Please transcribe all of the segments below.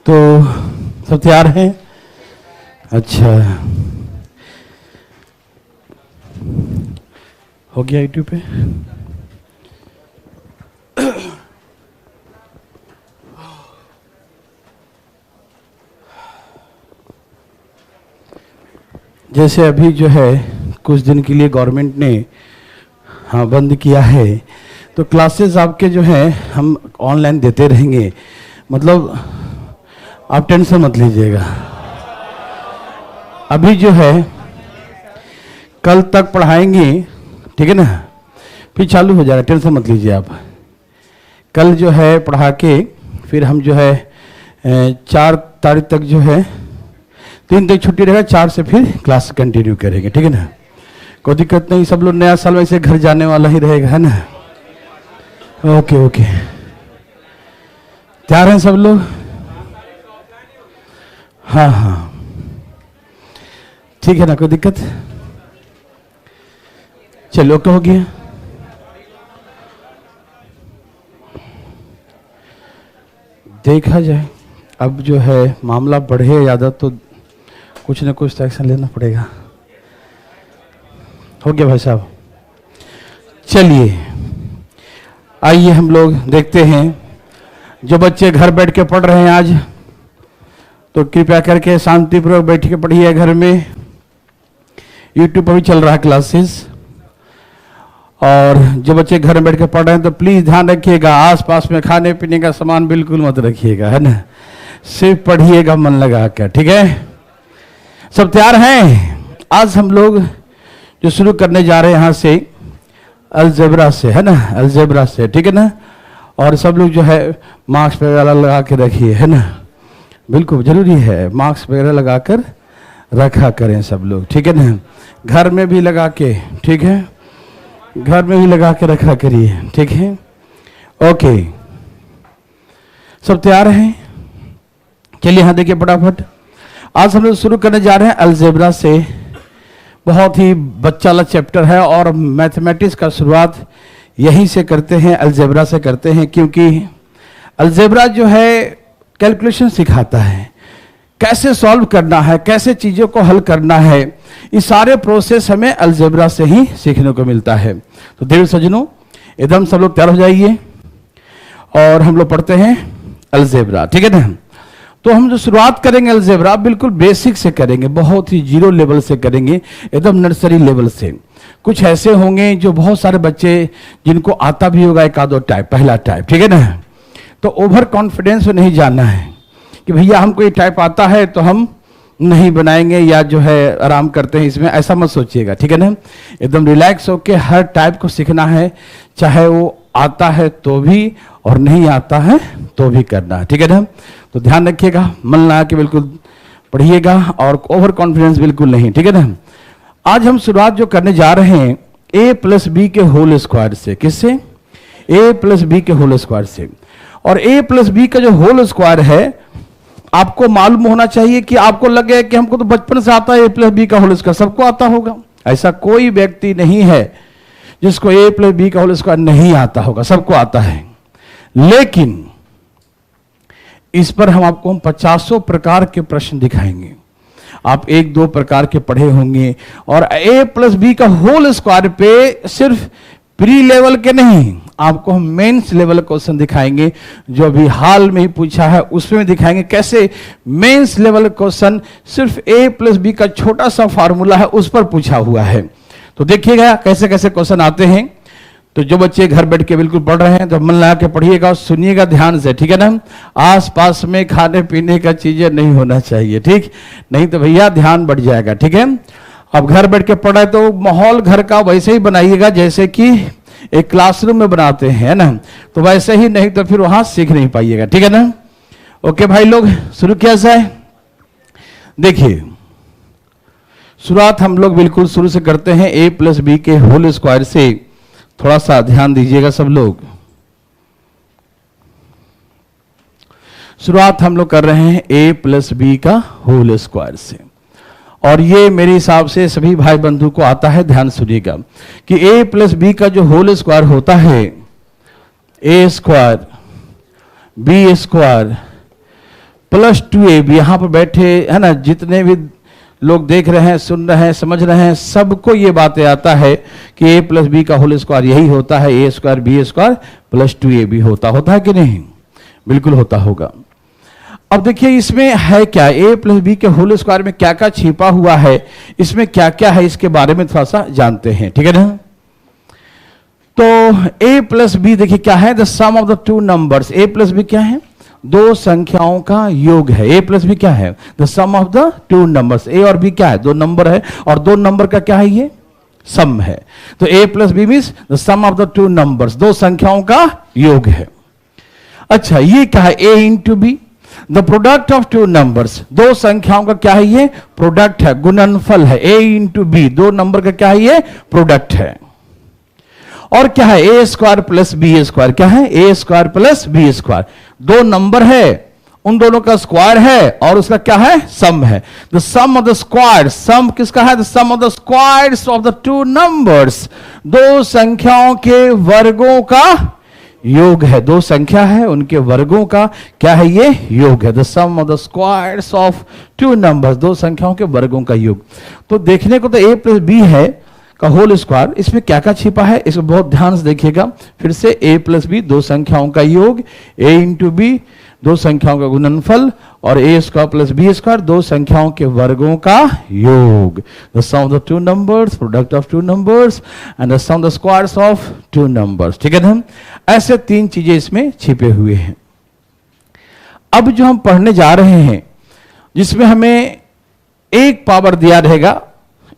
तो सब तैयार हैं? अच्छा, हो गया यूट्यूब पे? जैसे अभी जो है कुछ दिन के लिए गवर्नमेंट ने बंद किया है, तो क्लासेस आपके जो है हम ऑनलाइन देते रहेंगे। मतलब आप टेंशन मत लीजिएगा। अभी जो है कल तक पढ़ाएंगे, ठीक है ना, फिर चालू हो जाएगा, टेंशन मत लीजिए आप। कल जो है पढ़ा के फिर हम जो है 4 तारीख तक जो है 3 तक छुट्टी रहेगा, 4 से फिर क्लास कंटिन्यू करेंगे, ठीक है ना। कोई दिक्कत नहीं, सब लोग नया साल वैसे घर जाने वाला ही रहेगा, है ना। ओके ओके, तैयार हैं सब लोग? हाँ हाँ, ठीक है ना, कोई दिक्कत? चलो ओके हो गया। देखा जाए, अब जो है मामला बढ़े ज़्यादा तो कुछ न कुछ एक्शन लेना पड़ेगा। हो गया भाई साहब? चलिए आइए हम लोग देखते हैं। जो बच्चे घर बैठ के पढ़ रहे हैं आज, तो कृपया करके शांतिपूर्वक बैठ के पढ़िए घर में। यूट्यूब पर भी चल रहा है क्लासेस। और जो बच्चे घर में बैठ के पढ़ रहे हैं तो प्लीज़ ध्यान रखिएगा, आसपास में खाने पीने का सामान बिल्कुल मत रखिएगा, है ना। सिर्फ पढ़िएगा मन लगा कर, ठीक है। सब तैयार हैं? आज हम लोग जो शुरू करने जा रहे हैं यहाँ से अलजेब्रा से, है ना, अलजेब्रा से, ठीक है ना। और सब लोग जो है मार्क्स वगैरह लगा के रखिए, है ना। बिल्कुल जरूरी है, मार्क्स वगैरह लगा कर रखा करें सब लोग, ठीक है ना। घर में भी लगा के, ठीक है, घर में भी लगा के रखा करिए, ठीक है। ओके, सब तैयार हैं? चलिए यहाँ देखिए फटाफट। आज हम लोग शुरू करने जा रहे हैं अलजेब्रा से। बहुत ही बच्चा वाला चैप्टर है और मैथमेटिक्स का शुरुआत यहीं से करते हैं, अलजेब्रा से करते हैं, क्योंकि अलजेब्रा जो है कैलकुलेशन सिखाता है, कैसे सॉल्व करना है, कैसे चीज़ों को हल करना है। ये सारे प्रोसेस हमें अलजेब्रा से ही सीखने को मिलता है। तो देव सजनों, एकदम सब लोग तैयार हो जाइए और हम लोग पढ़ते हैं अलजेब्रा, ठीक है ना। तो हम जो शुरुआत करेंगे अलजेब्रा बिल्कुल बेसिक से करेंगे, बहुत ही जीरो लेवल से करेंगे, एकदम नर्सरी लेवल से। कुछ ऐसे होंगे जो बहुत सारे बच्चे जिनको आता भी होगा एक आधो टाइप, पहला टाइप, ठीक है ना। तो ओवर कॉन्फिडेंस में नहीं जाना है कि भैया हमको ये टाइप आता है तो हम नहीं बनाएंगे या जो है आराम करते हैं इसमें, ऐसा मत सोचिएगा, ठीक है ना। एकदम रिलैक्स होके हर टाइप को सीखना है, चाहे वो आता है तो भी और नहीं आता है तो भी करना है, ठीक है ना। तो ध्यान रखिएगा, मन लगा के बिल्कुल पढ़िएगा और ओवर कॉन्फिडेंस बिल्कुल नहीं, ठीक है ना। आज हम शुरुआत जो करने जा रहे हैं a प्लस बी के होल स्क्वायर से। किससे? a प्लस बी के होल स्क्वायर से। और a प्लस बी का जो होल स्क्वायर है, आपको मालूम होना चाहिए कि आपको लगे कि हमको तो बचपन से आता है a प्लस बी का होल स्क्वायर, सबको आता होगा। ऐसा कोई व्यक्ति नहीं है जिसको a प्लस बी का होल स्क्वायर नहीं आता होगा, सबको आता है। लेकिन इस पर हम आपको 50 प्रकार के प्रश्न दिखाएंगे। आप 1-2 प्रकार के पढ़े होंगे। और a प्लस बी का होल स्क्वायर पे सिर्फ प्री लेवल के नहीं, आपको हम मेंस लेवल क्वेश्चन दिखाएंगे, जो अभी हाल में ही पूछा है उसमें दिखाएंगे कैसे मेंस लेवल क्वेश्चन सिर्फ a प्लस बी का छोटा सा फार्मूला है उस पर पूछा हुआ है। तो देखिएगा कैसे कैसे क्वेश्चन आते हैं। तो जो बच्चे घर बैठ के बिल्कुल पढ़ रहे हैं तो मन लगा के पढ़िएगा और सुनिएगा ध्यान से, ठीक है ना। आसपास में खाने पीने का चीजें नहीं होना चाहिए, ठीक, नहीं तो भैया ध्यान बढ़ जाएगा, ठीक है। अब घर बैठ के पढ़ा है तो माहौल घर का वैसे ही बनाइएगा जैसे कि एक क्लासरूम में बनाते हैं ना, तो वैसे ही, नहीं तो फिर वहां सीख नहीं पाइएगा, ठीक है ना। ओके भाई लोग, शुरू किया जाए। देखिए शुरुआत हम लोग बिल्कुल शुरू से करते हैं a प्लस बी के होल स्क्वायर से। थोड़ा सा ध्यान दीजिएगा सब लोग। शुरुआत हम लोग कर रहे हैं a प्लस बी का होल स्क्वायर से। और ये मेरे हिसाब से सभी भाई बंधु को आता है, ध्यान सुनिएगा कि a प्लस बी का जो होल स्क्वायर होता है a square B square plus 2ab, यहां पर बैठे है ना जितने भी लोग देख रहे हैं, सुन रहे हैं, समझ रहे हैं, सबको ये बातें आता है कि a प्लस बी का होल स्क्वायर यही होता है, a square B square plus 2ab होता है कि नहीं? बिल्कुल होता होगा। अब देखिए इसमें है क्या, a प्लस बी के होल स्क्वायर में क्या क्या छिपा हुआ है, इसमें क्या क्या है, इसके बारे में थोड़ा सा जानते हैं, ठीक है ना? तो a प्लस बी देखिए क्या है, the sum of the two numbers. a plus B क्या है? दो संख्याओं का योग है। a प्लस बी क्या है? The sum of the two numbers. a और b क्या है? दो नंबर है, और दो नंबर का क्या है? ये सम है। तो a plus B means the sum of the two numbers, दो संख्याओं का योग है। अच्छा ये क्या है? a into B, the product of two numbers, दो संख्याओं का क्या है? ये प्रोडक्ट है, गुणनफल है। a इंटू बी, दो नंबर का क्या है? ये प्रोडक्ट है। और क्या है? ए स्क्वायर प्लस बी स्क्वायर। क्या है? ए स्क्वायर प्लस बी स्क्वायर, दो नंबर है, उन दोनों का स्क्वायर है, और उसका क्या है? सम है। The sum of the square, sum किसका है? The sum of the squares of the two numbers, दो संख्याओं के वर्गों का योग है। दो संख्या है, उनके वर्गों का क्या है? ये योग है। The sum of the squares of two numbers, दो संख्याओं के वर्गों का योग। तो देखने को तो a प्लस बी है का होल स्क्वायर, इसमें क्या क्या छिपा है इसको बहुत ध्यान से देखिएगा। फिर से a प्लस बी, दो संख्याओं का योग, a इंटू बी, दो संख्याओं का गुणनफल, और a square plus B square, दो संख्याओं के वर्गों का योग। The sum of the two numbers, product of two numbers, and the sum of the squares of two numbers, ठीक है ना? ऐसे तीन चीजें इसमें छिपे हुए हैं। अब जो हम पढ़ने जा रहे हैं, जिसमें हमें एक पावर दिया रहेगा,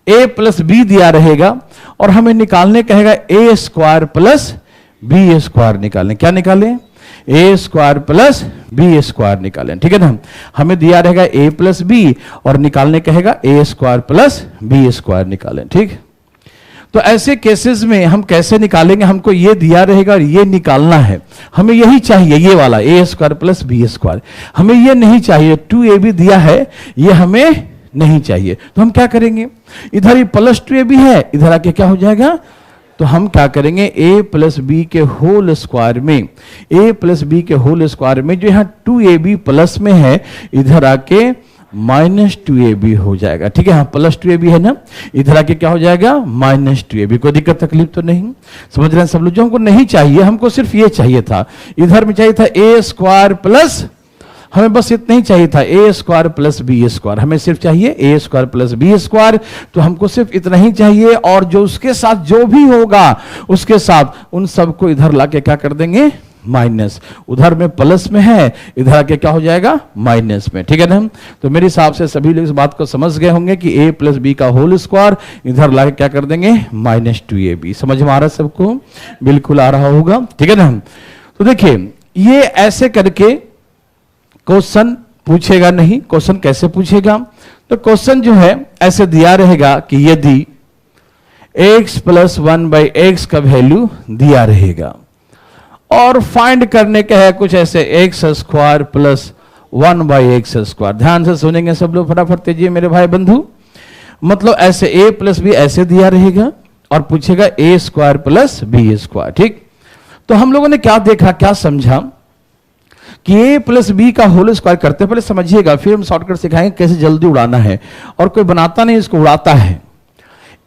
a प्लस बी दिया रहेगा, और हमें निकालने कहेगा a square plus B square निकालें। क्या निकालें? a square plus B square निकालें, ठीक है ना? हमें दिया रहेगा a प्लस बी, और निकालने कहेगा a square plus B square निकालें, ठीक? तो ऐसे केसेस में हम कैसे निकालेंगे? हमको ये दिया रहेगा और ये निकालना है, हमें यही चाहिए, ये वाला a square plus B square. हमें ये नहीं चाहिए, 2ab दिया है, ये हमें नहीं चाहिए। तो हम क्या करेंगे? इधर ही प्लस 2ab है, इधर आके क्या हो जाएगा? तो हम क्या करेंगे? a प्लस बी के होल स्क्वायर में, a प्लस बी के होल स्क्वायर में जो यहाँ 2ab प्लस में है, इधर आके माइनस 2ab हो जाएगा, ठीक है? हाँ प्लस 2ab है ना, इधर आके क्या हो जाएगा? Minus 2ab। कोई दिक्कत तकलीफ तो नहीं? समझ रहे हैं सब लोग? जो हमको नहीं चाहिए, हमको सिर्फ ये चाहिए था, इधर में चाहिए था a स्क्वायर प्लस, हमें बस इतना ही चाहिए था, a square plus B square. हमें सिर्फ चाहिए a square plus B square, तो हमको सिर्फ इतना ही चाहिए, और जो उसके साथ जो भी होगा, उसके साथ उन सबको इधर लाके क्या कर देंगे? माइनस। उधर में प्लस में है, इधर आके क्या हो जाएगा? माइनस में, ठीक है ना? तो मेरे हिसाब से सभी लोग इस बात को समझ गए होंगे कि a प्लस बी का होल स्क्वायर इधर लाके क्या कर देंगे? Minus 2ab। समझ में आ रहा है सबको? बिल्कुल आ रहा होगा, ठीक है ना? तो देखिए ये ऐसे करके क्वेश्चन पूछेगा नहीं। क्वेश्चन कैसे पूछेगा? तो क्वेश्चन जो है ऐसे दिया रहेगा कि यदि x प्लस 1/x का वैल्यू दिया रहेगा, और फाइंड करने का है कुछ ऐसे x square plus 1/x square. ध्यान से सुनेंगे सब लोग, फटाफट तेजिए मेरे भाई बंधु। मतलब ऐसे a प्लस बी ऐसे दिया रहेगा, और पूछेगा a square plus B square, ठीक? तो हम लोगों ने क्या देखा, क्या समझा कि a प्लस बी का होल स्क्वायर करते, पहले समझिएगा, फिर हम शॉर्टकट सिखाएंगे कैसे जल्दी उड़ाना है। और कोई बनाता नहीं, इसको उड़ाता है।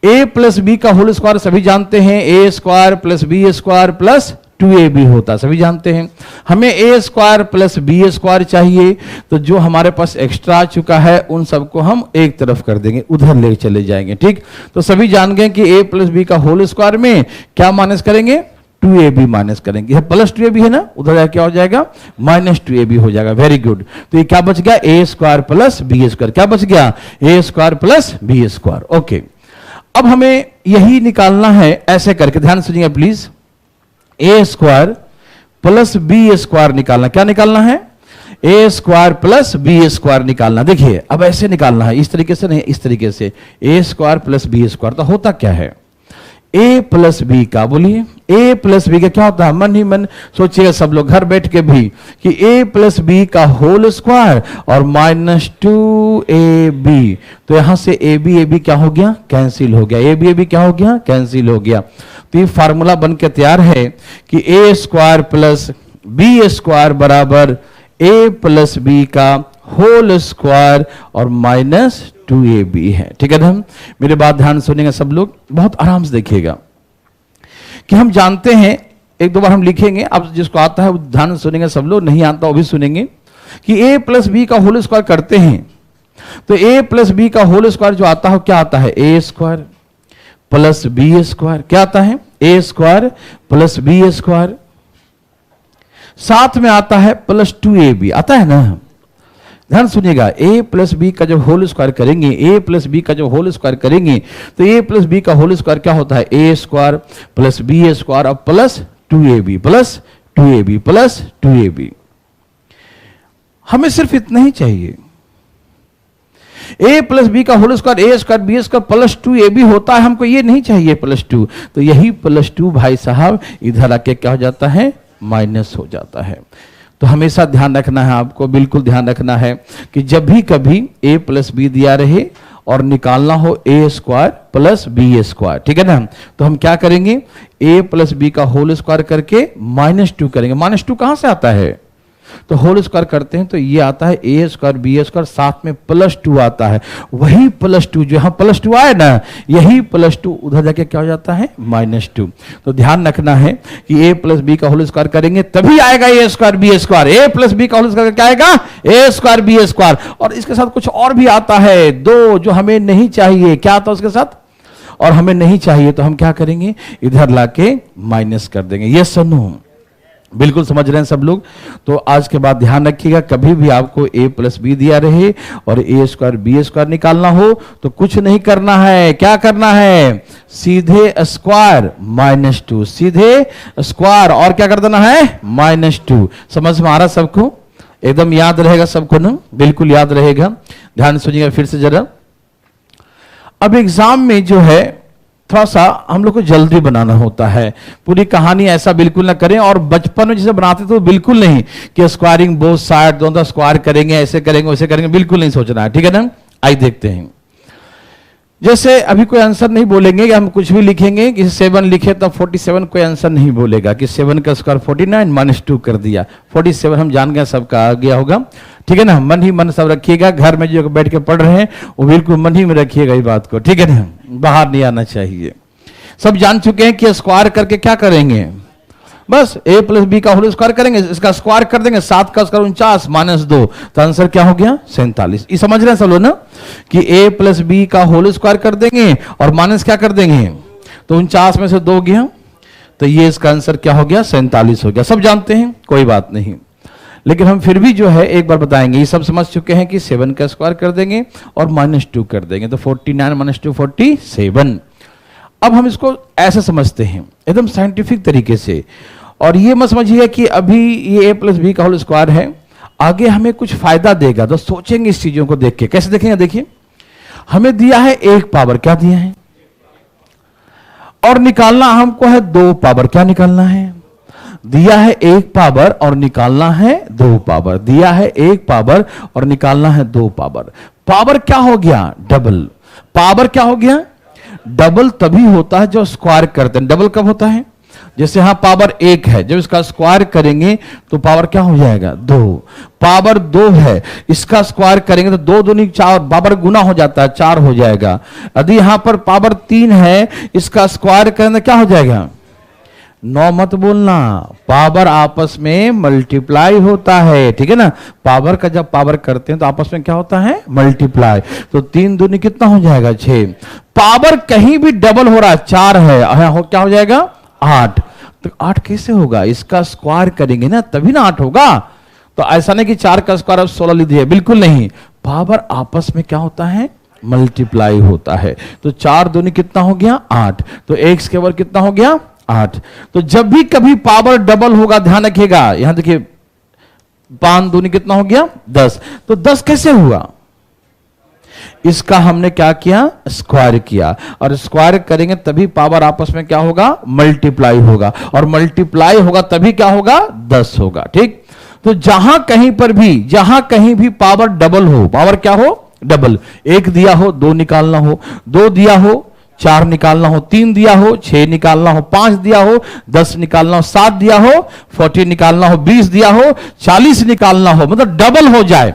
a प्लस बी का होल स्क्वायर सभी जानते हैं, a square plus B square plus 2ab होता, सभी जानते हैं। हमें a square plus B square चाहिए, तो जो हमारे पास एक्स्ट्रा आ चुका है उन सबको हम एक तरफ कर देंगे, उधर ले चले जाएंगे, ठीक? तो सभी जान गए कि a प्लस बी का होल स्क्वायर में क्या माइनस करेंगे? 2ab माइनस करेंगे। प्लस 2ab है ना, उधर क्या हो जाएगा? माइनस 2ab हो जाएगा। Very good. तो ये क्या बच गया? a square plus B square. क्या बच गया? a square plus B square. Okay, अब हमें यही निकालना है, ऐसे करके ध्यान सुनिए please. a square plus B square निकालना। क्या निकालना है? a square plus B square निकालना। देखिए अब ऐसे निकालना है, इस तरीके से नहीं, इस तरीके से। a square plus B square. तो होता क्या है? a प्लस बी का, बोलिए, a प्लस बी का क्या होता है? मन ही मन सोचिएगा सब लोग घर बैठ के भी कि a प्लस बी का होल स्क्वायर और माइनस 2ab। तो यहां से a b क्या हो गया? कैंसिल हो गया। a b क्या हो गया? कैंसिल हो गया। तो ये फार्मूला बन के तैयार है कि a square plus B square बराबर a प्लस बी का होल स्क्वायर और माइनस 2ab है। ठीक है ना? मेरे बात ध्यान सुनेंगे सब लोग, बहुत आराम से देखिएगा कि हम जानते हैं, एक दो बार हम लिखेंगे, आप जिसको आता है वो ध्यान सुनेंगे सब लोग, नहीं आता वो भी सुनेंगे कि a प्लस बी का होल स्क्वायर करते हैं तो a प्लस बी का होल स्क्वायर जो आता है क्या आता है? a square plus B square. क्या आता है? a square plus B square, साथ में आता है प्लस 2ab, आता है ना? ध्यान सुनिएगा, a प्लस बी का जब होल स्क्वायर करेंगे, a प्लस बी का जब होल स्क्वायर करेंगे तो a प्लस बी का होल स्क्वायर क्या होता है? a square plus B square और plus 2ab plus 2ab plus 2ab। हमें सिर्फ इतना ही चाहिए, a प्लस बी का whole square a square B square plus 2ab होता है, हमको ये नहीं चाहिए प्लस 2, तो यही प्लस 2 भाई साहब इधर आके क्या हो जाता है? माइनस हो जाता है। तो हमेशा ध्यान रखना है, आपको बिल्कुल ध्यान रखना है कि जब भी कभी a प्लस बी दिया रहे और निकालना हो a square plus B square, ठीक है ना, तो हम क्या करेंगे? a प्लस बी का होल स्क्वायर करके -2 करेंगे। -2 कहां से आता है? तो होल स्क्वायर करते हैं तो ये आता है a स्क्वायर बी स्क्वायर, साथ में +2 आता है, वही +2 जो यहां +2 आए ना, यही +2 उधर जाके क्या हो जाता है? -2। तो ध्यान रखना है कि a प्लस बी का होल स्क्वायर करेंगे तभी आएगा a square B square. a plus B का होल स्क्वायर क्या आएगा? a square B square. और इसके साथ कुछ और भी आता है, 2 जो हमें नहीं चाहिए, क्या आता है उसके साथ? और हमें नहीं चाहिए तो हम क्या करेंगे? इधर लाके माइनस कर देंगे। यस और नो? बिल्कुल समझ रहे हैं सब लोग? तो आज के बाद ध्यान रखिएगा, कभी भी आपको a प्लस बी दिया रहे और a स्क्वायर बी स्क्वायर निकालना हो तो कुछ नहीं करना है। क्या करना है? सीधे स्क्वायर -2, सीधे स्क्वायर और क्या कर देना है? -2। समझ में आ रहा सबको? एकदम याद रहेगा सबको ना? बिल्कुल याद रहेगा। ध्यान सुनिएगा फिर से जरा। अब एग्जाम में जो है थोड़ा सा हम लोग को जल्दी बनाना होता है, पूरी कहानी ऐसा बिल्कुल ना करें। और बचपन में जैसे बनाते तो बिल्कुल नहीं कि स्क्वायरिंग बोथ साइड, दोनों स्क्वायर करेंगे, ऐसे करेंगे वैसे करेंगे, बिल्कुल नहीं सोचना है। ठीक है ना? आइए देखते हैं। जैसे अभी कोई आंसर नहीं बोलेंगे कि हम कुछ भी लिखेंगे कि 7 लिखे तो 47, कोई आंसर नहीं बोलेगा कि 7 का स्क्वायर 49 -2 कर दिया 47। हम जान गए सबका आ गया होगा। ठीक है ना? मन ही मन सब रखिएगा, घर में जो बैठ के पढ़ रहे हैं वो बिल्कुल मन ही में रखिएगा ये बात को। ठीक है ना? बाहर नहीं आना चाहिए। सब जान चुके हैं कि स्क्वायर करके क्या करेंगे? बस a प्लस बी का होल स्क्वायर करेंगे, इसका स्क्वायर कर देंगे, 7 का स्क्वायर 49 -2, तो आंसर क्या हो गया? 47। ये समझ रहे हैं सब लोग ना कि a प्लस बी का होल स्क्वायर कर देंगे और माइनस क्या कर देंगे? तो 49 में से 2 गया, तो ये इसका आंसर क्या हो गया? 47 हो गया। सब जानते हैं, कोई बात नहीं, लेकिन हम फिर भी जो है एक बार बताएंगे। ये सब समझ चुके हैं कि 7 का स्क्वायर कर देंगे और -2 कर देंगे, तो 49 -2 47। अब हम इसको ऐसे समझते हैं एकदम साइंटिफिक तरीके से, और ये मत समझिए कि अभी ये a प्लस बी का होल स्क्वायर है, आगे हमें कुछ फायदा देगा, तो सोचेंगे इस चीजों को देख के। कैसे देखेंगे? देखिए, हमें दिया है 1 पावर, क्या दिया है? और निकालना हमको है 2 पावर। क्या निकालना है? दिया है 1 पावर और निकालना है 2 पावर। दिया है 1 पावर और निकालना है 2 पावर। पावर क्या हो गया? डबल। पावर क्या हो गया? डबल तभी होता है जब स्क्वायर करते हैं। डबल कब होता है? जैसे यहां पावर 1 है, जब इसका स्क्वायर करेंगे तो पावर क्या हो जाएगा? 2। पावर 2 है, इसका स्क्वायर करेंगे तो 2 दूनी 4, पावर गुना हो जाता है, 4 हो जाएगा। यदि यहां पर पावर 3 है, इसका स्क्वायर करेंगे क्या हो जाएगा? 9 मत बोलना, पावर आपस में मल्टीप्लाई होता है। ठीक है ना? पावर का जब पावर करते हैं तो आपस में क्या होता है? मल्टीप्लाई। तो 3 दूनी कितना हो जाएगा? 6। पावर कहीं भी डबल हो रहा है, 4 है, क्या हो जाएगा? 8। तो 8 कैसे होगा? इसका स्क्वायर करेंगे ना तभी ना 8 होगा। तो ऐसा नहीं कि 4 का स्क्वायर अब 16 लीजिए, बिल्कुल नहीं। पावर आपस में क्या होता है? मल्टीप्लाई होता है। तो 4 दूनी कितना हो गया? 8। तो x के वर्ग कितना हो गया? 8। तो जब भी कभी पावर डबल होगा, ध्यान रखिएगा, यहां देखिए 5 दूनी कितना हो गया? 10। तो 10 कैसे हुआ? इसका हमने क्या किया? स्क्वायर किया, और स्क्वायर करेंगे तभी पावर आपस में क्या होगा? मल्टीप्लाई होगा, और मल्टीप्लाई होगा तभी क्या होगा? 10 होगा। ठीक? तो जहां कहीं भी पावर डबल हो, पावर क्या हो? डबल। 1 दिया हो 2 निकालना हो, 2 दिया हो 4 निकालना हो, 3 दिया हो, 6 निकालना हो, 5 दिया हो, 10 निकालना हो, 7 दिया हो, 40 निकालना हो, 20 दिया हो, 40 निकालना हो, मतलब डबल हो जाए,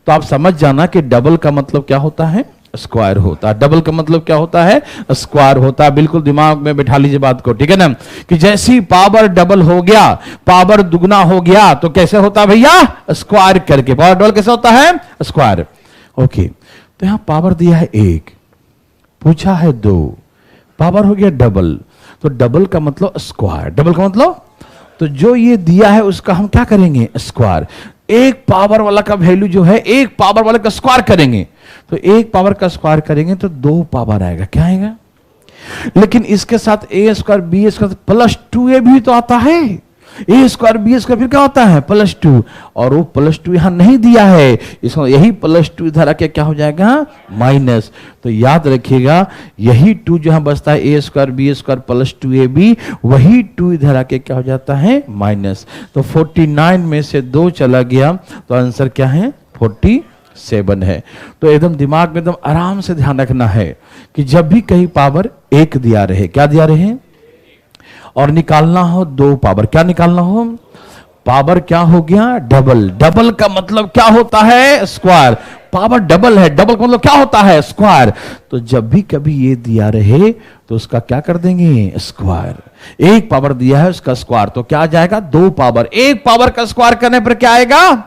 तो आप समझ जाना कि डबल का मतलब क्या होता है, स्क्वायर होता है। डबल का मतलब क्या होता है, स्क्वायर होता है। बिल्कुल दिमाग में बैठा लीजिए बात को, ठीक है ना, कि जैसी पावर डबल हो गया, पावर दुगना हो गया, तो कैसे होता है भैया, स्क्वायर करके। पावर डबल कैसे होता है, स्क्वायर। ओके, तो यहां पावर दिया है 1, पूछा है 2, पावर हो गया डबल, तो डबल का मतलब स्क्वायर, डबल का मतलब, तो जो ये दिया है उसका हम क्या करेंगे, स्क्वायर। एक पावर वाला का वैल्यू जो है, एक पावर वाले का स्क्वायर करेंगे, तो एक पावर का स्क्वायर करेंगे तो 2 पावर आएगा, क्या आएगा। लेकिन इसके साथ A square B square plus 2a भी तो आता है, ए स्क्वायर बी स्क्वायर फिर क्या होता है, +2, और वो +2 यहां नहीं दिया है, इसको यही +2 इधर आके क्या हो जाएगा, माइनस। तो याद रखिएगा, यही 2 जो यहां बचता है, ए स्क्वायर बी स्क्वायर +2ab, वही 2 इधर आके क्या हो जाता है, माइनस। तो 49 में से 2 चला गया, तो आंसर क्या है, 47 है। तो एकदम दिमाग में एकदम आराम से ध्यान रखना है कि जब भी कहीं पावर 1 दिया रहे, क्या दिया रहे, और निकालना हो 2 पावर, क्या निकालना हो, पावर क्या हो गया, डबल। डबल का मतलब क्या होता है, स्क्वायर। पावर डबल है, डबल का मतलब क्या होता है, स्क्वायर। तो जब भी कभी ये दिया रहे तो उसका क्या कर देंगे, स्क्वायर। एक पावर दिया है उसका स्क्वायर, तो क्या आ जाएगा, 2 पावर। एक पावर का स्क्वायर करने पर क्या आएगा,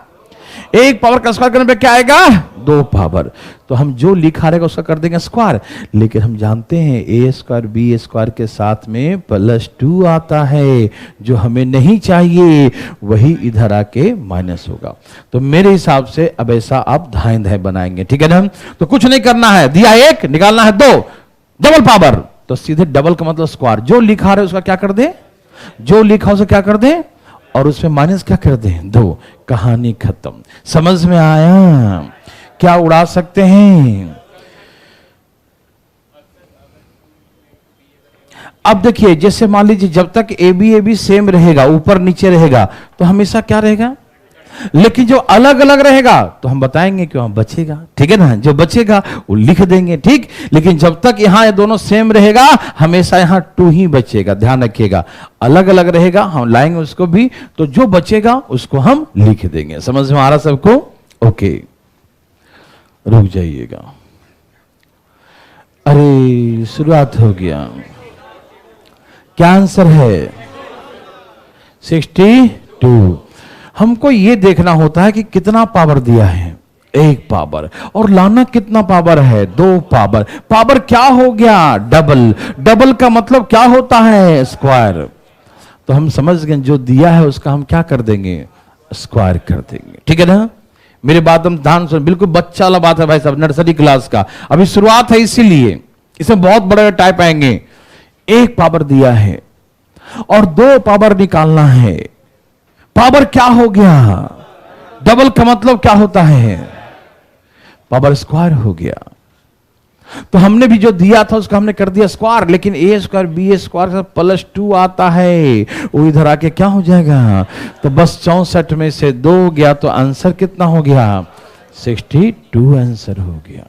एक पावर का स्क्वायर करने पे क्या आएगा, 2 पावर। तो हम जो लिखा रहेगा उसका कर देंगे स्क्वायर। लेकिन हम जानते हैं ए स्क्वायर बी स्क्वायर के साथ में +2 आता है, जो हमें नहीं चाहिए, वही इधर आके माइनस होगा। तो मेरे हिसाब से अब ऐसा आप धाए धाए बनाएंगे, ठीक है ना। तो कुछ नहीं करना है, दिया 1, निकालना है 2, डबल पावर, तो सीधे डबल का मतलब स्क्वायर। जो लिखा रहे उसका क्या कर दे, जो लिखा उसे क्या कर दे, और उसमें माइनस क्या कर दें, 2, कहानी खत्म। समझ में आया, क्या उड़ा सकते हैं। अब देखिए, जैसे मान लीजिए जब तक ए बी सेम रहेगा, ऊपर नीचे रहेगा, तो हमेशा क्या रहेगा, लेकिन जो अलग अलग रहेगा तो हम बताएंगे कि वहां बचेगा, ठीक है ना, जो बचेगा वो लिख देंगे, ठीक। लेकिन जब तक यहां ये दोनों सेम रहेगा, हमेशा यहां 2 ही बचेगा, ध्यान रखिएगा। अलग अलग रहेगा हम लाएंगे उसको भी, तो जो बचेगा उसको हम लिख देंगे। समझ में आ रहा सबको, ओके, रुक जाइएगा। अरे शुरुआत हो गया, क्या आंसर है, 62। हमको ये देखना होता है कि कितना पावर दिया है, 1 पावर, और लाना कितना पावर है, 2 पावर। पावर क्या हो गया, डबल। डबल का मतलब क्या होता है, स्क्वायर। तो हम समझ गए, जो दिया है उसका हम क्या कर देंगे, स्क्वायर कर देंगे, ठीक है ना। मेरे बात हम ध्यान सुन, बिल्कुल बच्चा वाला बात है भाई साहब, नर्सरी क्लास का, अभी शुरुआत है, इसीलिए इसमें बहुत बड़े टाइप आएंगे। 1 पावर दिया है और 2 पावर निकालना है, पावर क्या हो गया, डबल का मतलब क्या होता है, पावर स्क्वायर हो गया। तो हमने भी जो दिया था उसका हमने कर दिया स्क्वायर, लेकिन ए स्क्वायर बी स्क्वायर +2 आता है, वो इधर आके क्या हो जाएगा, तो बस 64 में से 2 गया, तो आंसर कितना हो गया, 62 आंसर हो गया।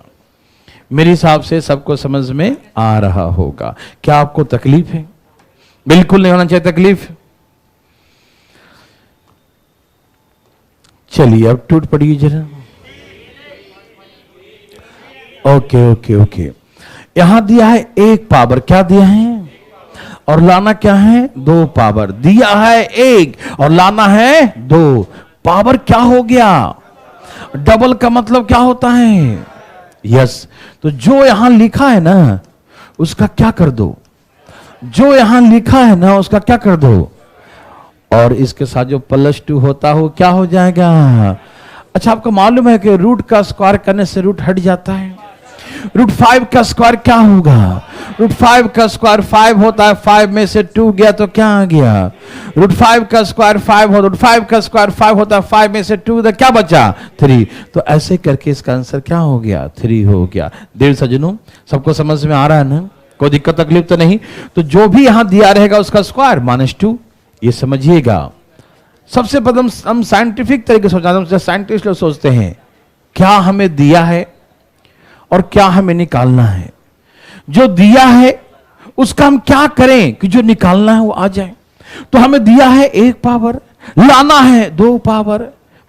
मेरे हिसाब से सबको समझ में आ रहा होगा। क्या आपको तकलीफ है, बिल्कुल नहीं होना चाहिए तकलीफ। चलिए अब टूट पड़िए जरा, ओके ओके ओके। यहां दिया है 1 पावर, क्या दिया है, और लाना क्या है, 2 पावर। दिया है 1 और लाना है 2, पावर क्या हो गया, डबल का मतलब क्या होता है, यस। तो जो यहां लिखा है ना उसका क्या कर दो, जो यहां लिखा है ना उसका क्या कर दो, और इसके साथ जो +2 होता हो क्या हो जाएगा। अच्छा, आपको मालूम है कि रूट का स्क्वायर करने से रूट हट जाता है। √5 का स्क्वायर क्या होगा, √5 का स्क्वायर 5 होता है, 5 में से 2 गया तो क्या आ गया, √5 का स्क्वायर 5 होता, √5 का स्क्वायर 5 होता है, 5 में से 2 तो क्या बचा, 3। तो ऐसे करके इसका आंसर क्या हो गया, 3 हो गया। देर सजनों, सबको समझ में आ रहा है ना, कोई दिक्कत तकलीफ तो नहीं। तो जो भी यहां दिया रहेगा उसका स्क्वायर -2, ये समझिएगा। सबसे पहले हम साइंटिफिक तरीके से सोचते हैं, साइंटिस्ट लोग सोचते हैं क्या हमें दिया है और क्या हमें निकालना है। जो दिया है उसका हम क्या करें कि जो निकालना है वो आ जाए। तो हमें दिया है 1 पावर, लाना है 2 पावर।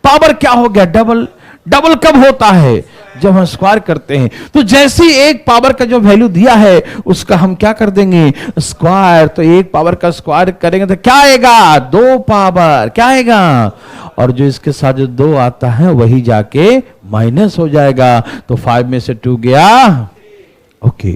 पावर क्या हो गया? डबल। डबल कब होता है? जब हम स्क्वायर करते हैं। तो जैसे 1 पावर का जो वैल्यू दिया है उसका हम क्या कर देंगे? स्क्वायर। तो 1 पावर का स्क्वायर करेंगे तो क्या आएगा? 2 पावर। क्या आएगा? और जो इसके साथ जो 2 आता है वही जाके माइनस हो जाएगा। तो 5 में से 2 गया। ओके।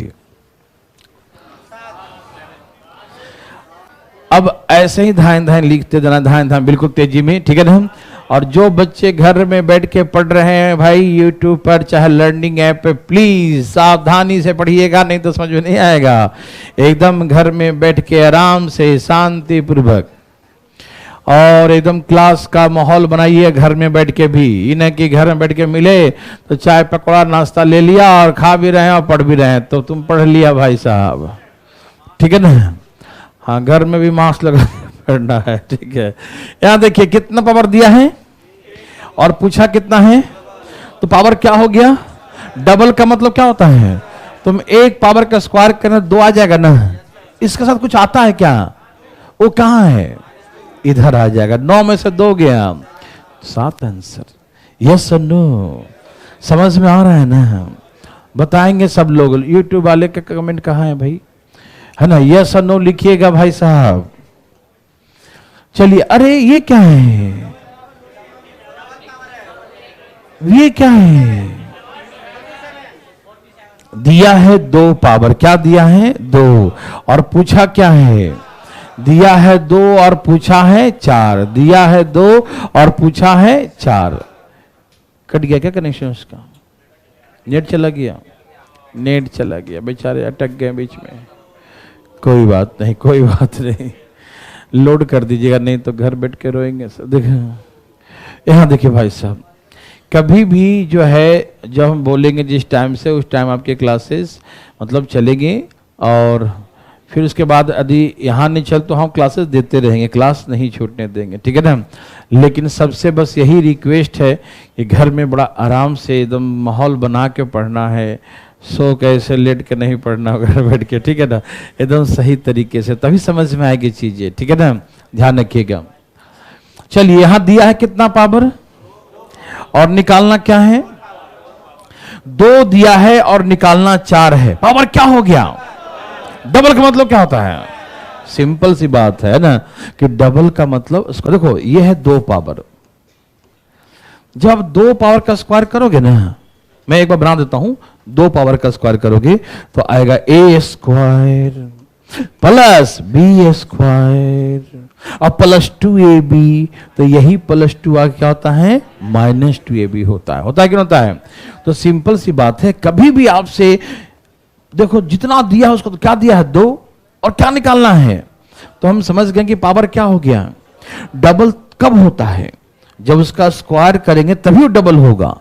अब ऐसे ही धान धान लिखते जाना, धान धान बिल्कुल तेजी में, ठीक है ना। और जो बच्चे घर में बैठ के पढ़ रहे हैं भाई यूट्यूब पर चाहे लर्निंग ऐप पे, प्लीज सावधानी से पढ़िएगा, नहीं तो समझ में नहीं आएगा। एकदम घर में बैठ के आराम से शांति पूर्वक और एकदम क्लास का माहौल बनाइए घर में बैठ के भी। इन्हें कि घर में बैठ के मिले तो चाय पकौड़ा नाश्ता ले लिया और खा भी रहे हैं और पढ़ भी रहे हैं, तो तुम पढ़ लिया भाई साहब, ठीक है ना। हाँ, घर में भी मास्क लगा पढ़ना है, ठीक है। यहां देखिए कितना पावर दिया है और पूछा कितना है। तो पावर क्या हो गया? डबल का मतलब क्या होता है? तुम 1 पावर का स्क्वायर करना 2 आ जाएगा ना। इसके साथ कुछ आता है क्या? वो कहां है? इधर आ जाएगा। 9 में से 2 गया, 7 आंसर। यस और नो? समझ में आ रहा है ना? बताएंगे सब लोग। यूट्यूब वाले का कमेंट कहाँ है भाई? है ना, यस और नो लिखिएगा भाई साहब। चलिए, अरे ये क्या है? ये क्या है? दिया है 2 पावर। क्या दिया है? 2। और पूछा क्या है? दिया है 2 और पूछा है 4। दिया है 2 और पूछा है 4। कट गया क्या कनेक्शन उसका? नेट चला गया? नेट चला गया, बेचारे अटक गए बीच में। कोई बात नहीं, कोई बात नहीं, लोड कर दीजिएगा, नहीं तो घर बैठ के रोएंगे सब। देखिए यहाँ देखिए भाई साहब, कभी भी जो है जब हम बोलेंगे जिस टाइम से उस टाइम आपके क्लासेस मतलब चलेंगे। और फिर उसके बाद यदि यहाँ नहीं चल तो हम क्लासेस देते रहेंगे, क्लास नहीं छूटने देंगे, ठीक है ना। लेकिन सबसे बस यही रिक्वेस्ट है कि घर में बड़ा आराम से एकदम माहौल बना के पढ़ना है। सो कैसे लेट के नहीं पढ़ना घर बैठ के, ठीक है ना। एकदम सही तरीके से, तभी समझ में आएगी चीजें, ठीक है ना। ध्यान रखिएगा। चलिए, यहां दिया है कितना पावर और निकालना क्या है? 2 दिया है और निकालना 4 है। पावर क्या हो गया? डबल का मतलब क्या होता है? सिंपल सी बात है ना कि डबल का मतलब उसको देखो, ये है 2 पावर। जब 2 पावर का स्क्वायर करोगे ना, मैं एक बार बना देता हूं, 2 पावर का स्क्वायर करोगे तो आएगा a square plus b square और प्लस 2ab। तो यही +2 आगे क्या होता है? -2ab होता है। होता है कि नहीं होता है? तो सिंपल सी बात है, कभी भी आपसे देखो जितना दिया है उसको, तो क्या दिया है? 2 और क्या निकालना है? तो हम समझ गए कि पावर क्या हो गया? डबल कब होता है? जब उसका स्क्वायर करेंगे तभी वो डबल होगा।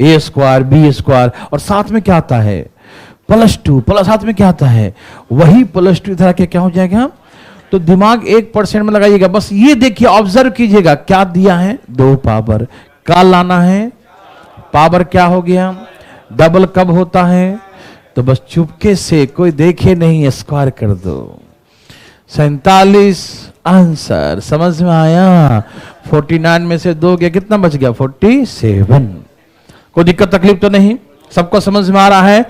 a स्क्वायर b स्क्वायर और साथ में क्या आता है? +2 प्लस साथ में क्या आता है? वही +2 इधर आके क्या हो जाएगा? तो दिमाग 1% में लगाइएगा, बस ये देखिए, ऑब्जर्व कीजिएगा क्या दिया है? 2 पावर। क्या लाना है? पावर क्या हो गया? डबल कब होता है? तो बस चुपके से, कोई देखे नहीं, स्क्वायर कर दो। 47 आंसर। समझ में आया? 49 में से 2 गया, कितना बच गया? 47। कोई दिक्कत तकलीफ तो नहीं? सबको समझ में आ रहा है?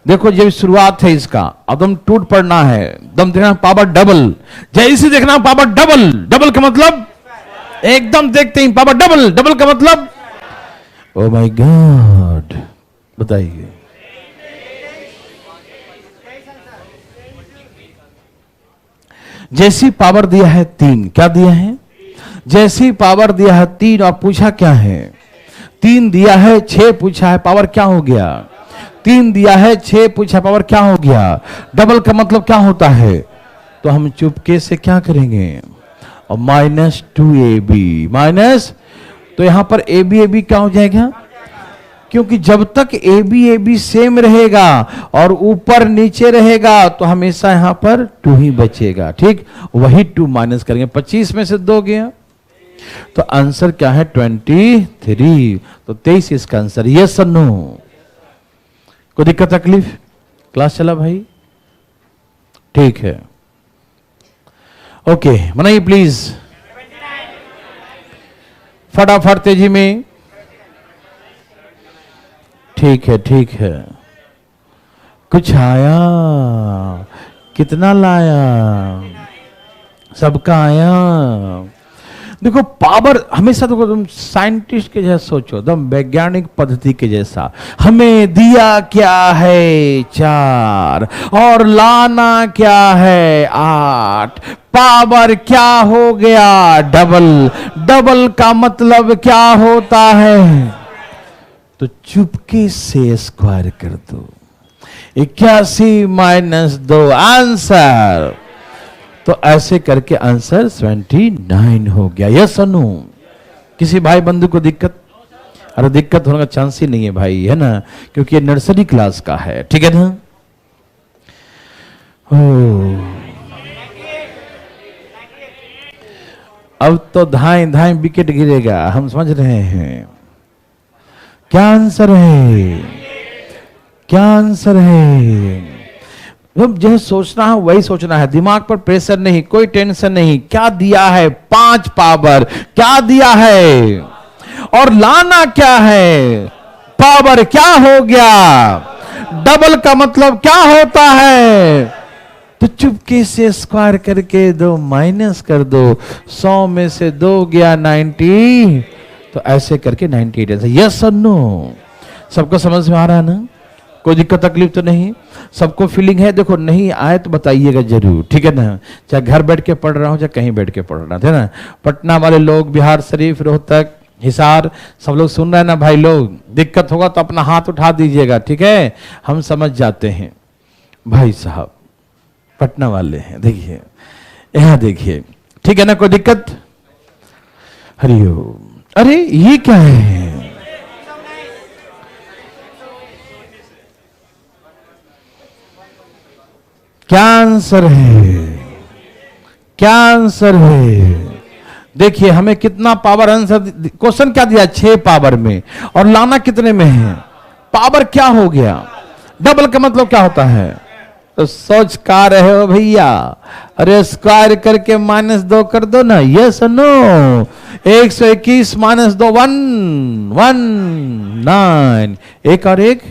देखो, जब शुरुआत है इसका, अब दम टूट पड़ना है, दम देखना पावर डबल। जैसे देखना पावर डबल। डबल का मतलब एकदम देखते ही पावर डबल। डबल का मतलब ओ माय गॉड, बताइए। जैसी पावर दिया है 3, क्या दिया है? जैसी पावर दिया है 3 और पूछा क्या है? 3 दिया है 6 पूछा है, पावर क्या हो गया? 3 दिया है 6 पूछा, पावर क्या हो गया? डबल का मतलब क्या होता है? तो हम चुपके से क्या करेंगे? और -2ab माइनस, तो यहां पर ab क्या हो जाएगा? क्योंकि जब तक ab सेम रहेगा और ऊपर नीचे रहेगा तो हमेशा यहां पर 2 ही बचेगा, ठीक। वही 2 माइनस करेंगे। 25 में से 2 गया, तो आंसर क्या है? 23। तो 23 इसका आंसर। यस और नो? कोई दिक्कत तकलीफ? क्लास चला भाई? ठीक है, ओके, बनाइए प्लीज फटाफट तेजी में। ठीक है, ठीक है, कुछ आया, कितना लाया, सबका आया। देखो पावर हमेशा, देखो तुम साइंटिस्ट के जैसा सोचो, एकदम वैज्ञानिक पद्धति के जैसा। हमें दिया क्या है 4 और लाना क्या है 8, पावर क्या हो गया डबल। डबल का मतलब क्या होता है, तो चुपके से स्क्वायर कर दो। 81 माइनस 2 आंसर। तो ऐसे करके आंसर 29 हो गया। यस और नो? किसी भाई बंधु को दिक्कत? अरे दिक्कत होने का चांस ही नहीं है भाई, है ना, क्योंकि ये नर्सरी क्लास का है, ठीक है ना। अब तो धाएं धाएं विकेट गिरेगा, हम समझ रहे हैं। क्या आंसर है, क्या आंसर है? जैसे सोचना है वही सोचना है, दिमाग पर प्रेशर नहीं, कोई टेंशन नहीं। क्या दिया है 5 पावर, क्या दिया है, और लाना क्या है, पावर क्या हो गया, डबल का मतलब क्या होता है, तो चुपके से स्क्वायर करके दो, माइनस कर दो। 100 में से 2 गया 90, तो ऐसे करके 98। यस और नो? सबको समझ में आ रहा है ना? कोई दिक्कत तकलीफ तो नहीं? सबको फीलिंग है? देखो नहीं आए तो बताइएगा जरूर, ठीक है ना। चाहे घर बैठ के पढ़ रहा हूं, चाहे कहीं बैठ के पढ़ रहा था ना। पटना वाले लोग, बिहार शरीफ, रोहतक, हिसार, सब लोग सुन रहे हैं ना भाई लोग? दिक्कत होगा तो अपना हाथ उठा दीजिएगा, ठीक है, हम समझ जाते हैं। भाई साहब पटना वाले हैं, देखिए यहां देखिए, ठीक है ना, कोई दिक्कत? हरिओम। अरे ये क्या है, क्या आंसर है, क्या आंसर है? देखिए हमें कितना पावर आंसर, क्वेश्चन क्या दिया 6 पावर में, और लाना कितने में है, पावर क्या हो गया, डबल का मतलब क्या होता है, तो सोच का रहे हो भैया? अरे स्क्वायर करके -2 कर दो ना। Yes no? 121 -2 119, एक और एक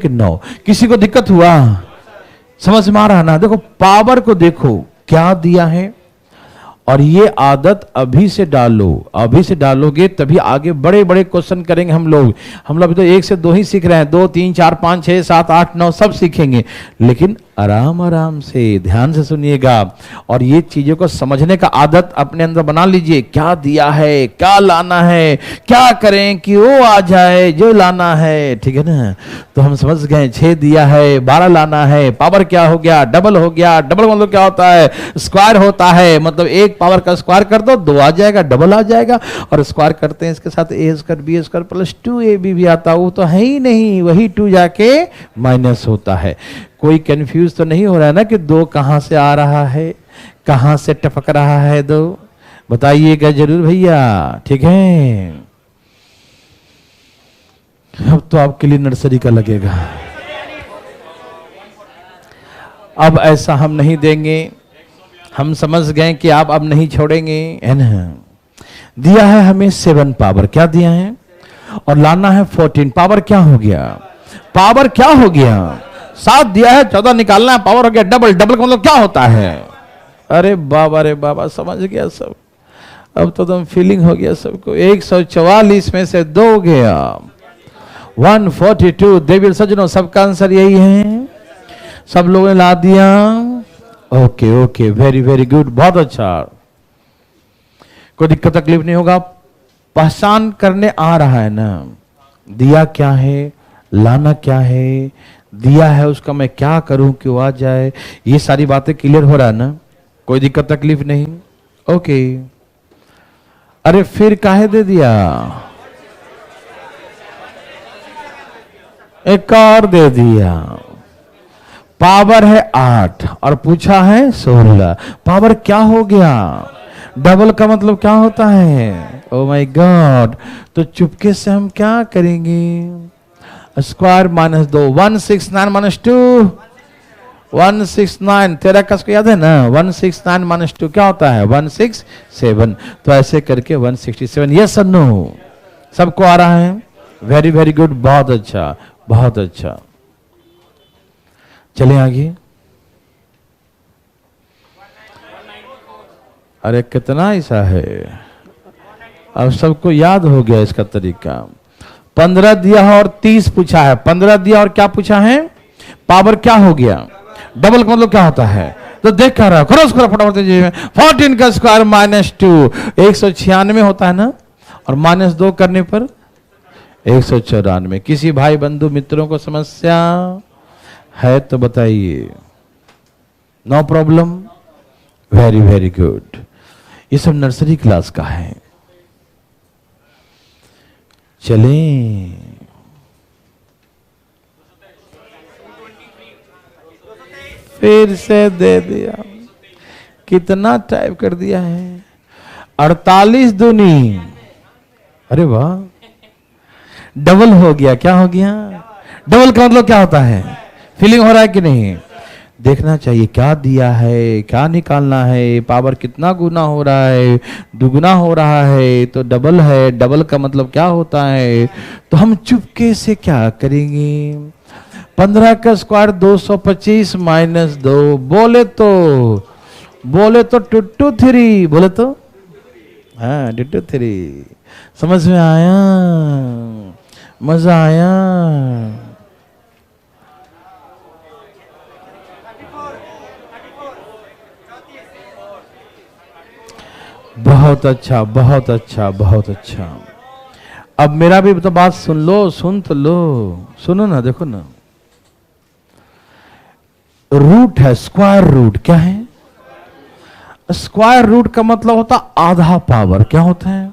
9। किसी को दिक्कत हुआ? समझ में आ रहा ना? देखो पावर को देखो क्या दिया है, और ये आदत अभी से डालो, अभी से डालोगे तभी आगे बड़े बड़े क्वेश्चन करेंगे हम लोग। हम लोग तो 1 से 2 ही सीख रहे हैं, 2 3 4 5 6 7 8 9 सब सीखेंगे, लेकिन आराम आराम से ध्यान से सुनिएगा, और ये चीजों को समझने का आदत अपने अंदर बना लीजिए। क्या दिया है, क्या लाना है, क्या करें कि वो आ जाए जो लाना है, ठीक है ना। तो हम समझ गए 6 दिया है, 12 लाना है, पावर क्या हो गया, डबल हो गया। डबल मतलब क्या होता है, स्क्वायर होता है, मतलब एक पावर का स्क्वायर कर दो 2 आ जाएगा, डबल आ जाएगा। और स्क्वायर करते हैं इसके साथ a² b² प्लस 2ab भी आता, वो तो है ही नहीं, वही 2 जाके माइनस होता है। कोई कंफ्यूज तो नहीं हो रहा है ना कि 2 कहां से आ रहा है, कहां से टपक रहा है 2? बताइएगा जरूर भैया, ठीक है। अब तो आपके लिए नर्सरी का लगेगा। अब ऐसा हम नहीं देंगे, हम समझ गए कि आप अब नहीं छोड़ेंगे, है ना। दिया है हमें 7 पावर, क्या दिया है, और लाना है 14, पावर क्या हो गया, पावर क्या हो गया, 7 दिया है, 14 निकालना है, पावर हो गया डबल। डबल का मतलब क्या होता है? अरे बाबा समझ गया सब। अब तो तुम फीलिंग हो गया सबको। 144 में से 2 गया 142। देवी सज्जनों सबका आंसर यही है, सब लोगों ने ला दिया। Okay okay, very very good, बहुत अच्छा, कोई दिक्कत तकलीफ नहीं होगा। पहचान करने आ रहा है ना, दिया क्या है, लाना क्या है, दिया है उसका मैं क्या करूं कि वो आ जाए, ये सारी बातें क्लियर हो रहा है ना, कोई दिक्कत तकलीफ नहीं। ओके, अरे फिर काहे दे दिया, एक और दे दिया। पावर है 8 और पूछा है 16, पावर क्या हो गया, डबल का मतलब क्या होता है, ओ माय गॉड। तो चुपके से हम क्या करेंगे, स्क्वायर -2 169 -2 169, तेरा कस को याद है ना? 169 माइनस 2 क्या होता है? 167। तो ऐसे करके 167। यस और नो? सबको आ रहा है? वेरी वेरी गुड, बहुत अच्छा बहुत अच्छा। चले आगे। अरे कितना ऐसा है, अब सबको याद हो गया इसका तरीका। 15 दिया है और 30 पूछा है। 15 दिया और क्या पूछा है? पावर क्या हो गया? डबल का मतलब क्या होता है? तो देख कर रहा क्रॉस करो फटाफट। 14 का स्क्वायर माइनस 2 196 होता है ना, और माइनस 2 करने पर 194। किसी भाई बंधु मित्रों को समस्या है तो बताइए। No problem, very very good. ये सब नर्सरी क्लास का है। चलें, फिर से दे दिया। कितना टाइप कर दिया है? 48 दूनी, अरे वाह, डबल हो गया। क्या हो गया? डबल का मतलब क्या होता है? फीलिंग हो रहा है कि नहीं? देखना चाहिए क्या दिया है, क्या निकालना है, पावर कितना गुना हो रहा है, दुगुना हो रहा है तो डबल है। डबल का मतलब क्या होता है? तो हम चुपके से क्या करेंगे? 15 का स्क्वायर 225 माइनस 2, बोले तो 223, बोले तो हाँ 223। समझ में आया? मजा आया? बहुत अच्छा बहुत अच्छा बहुत अच्छा। अब मेरा भी तो बात सुन लो, सुन तो लो, सुनो ना, देखो ना। रूट है, स्क्वायर रूट क्या है? स्क्वायर रूट का मतलब होता आधा पावर। क्या होता है?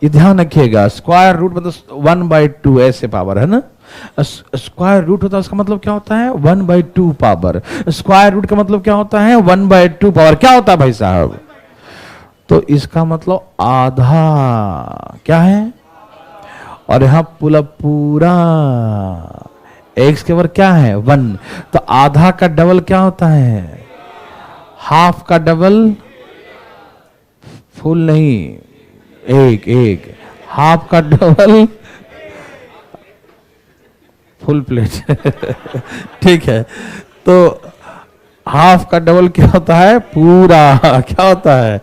ये ध्यान रखिएगा। स्क्वायर रूट मतलब 1/2 ऐसे पावर है ना। स्क्वायर रूट होता है, उसका मतलब क्या होता है? 1/2 पावर। स्क्वायर रूट का मतलब क्या होता है? 1/2 पावर। क्या होता है भाई साहब? तो इसका मतलब आधा क्या है? और यहां पूरा एक्स के ऊपर क्या है? 1। तो आधा का डबल क्या होता है? हाफ का डबल फुल नहीं, एक हाफ का डबल फुल प्लेट। ठीक है, तो हाफ का डबल क्या होता है? पूरा। क्या होता है?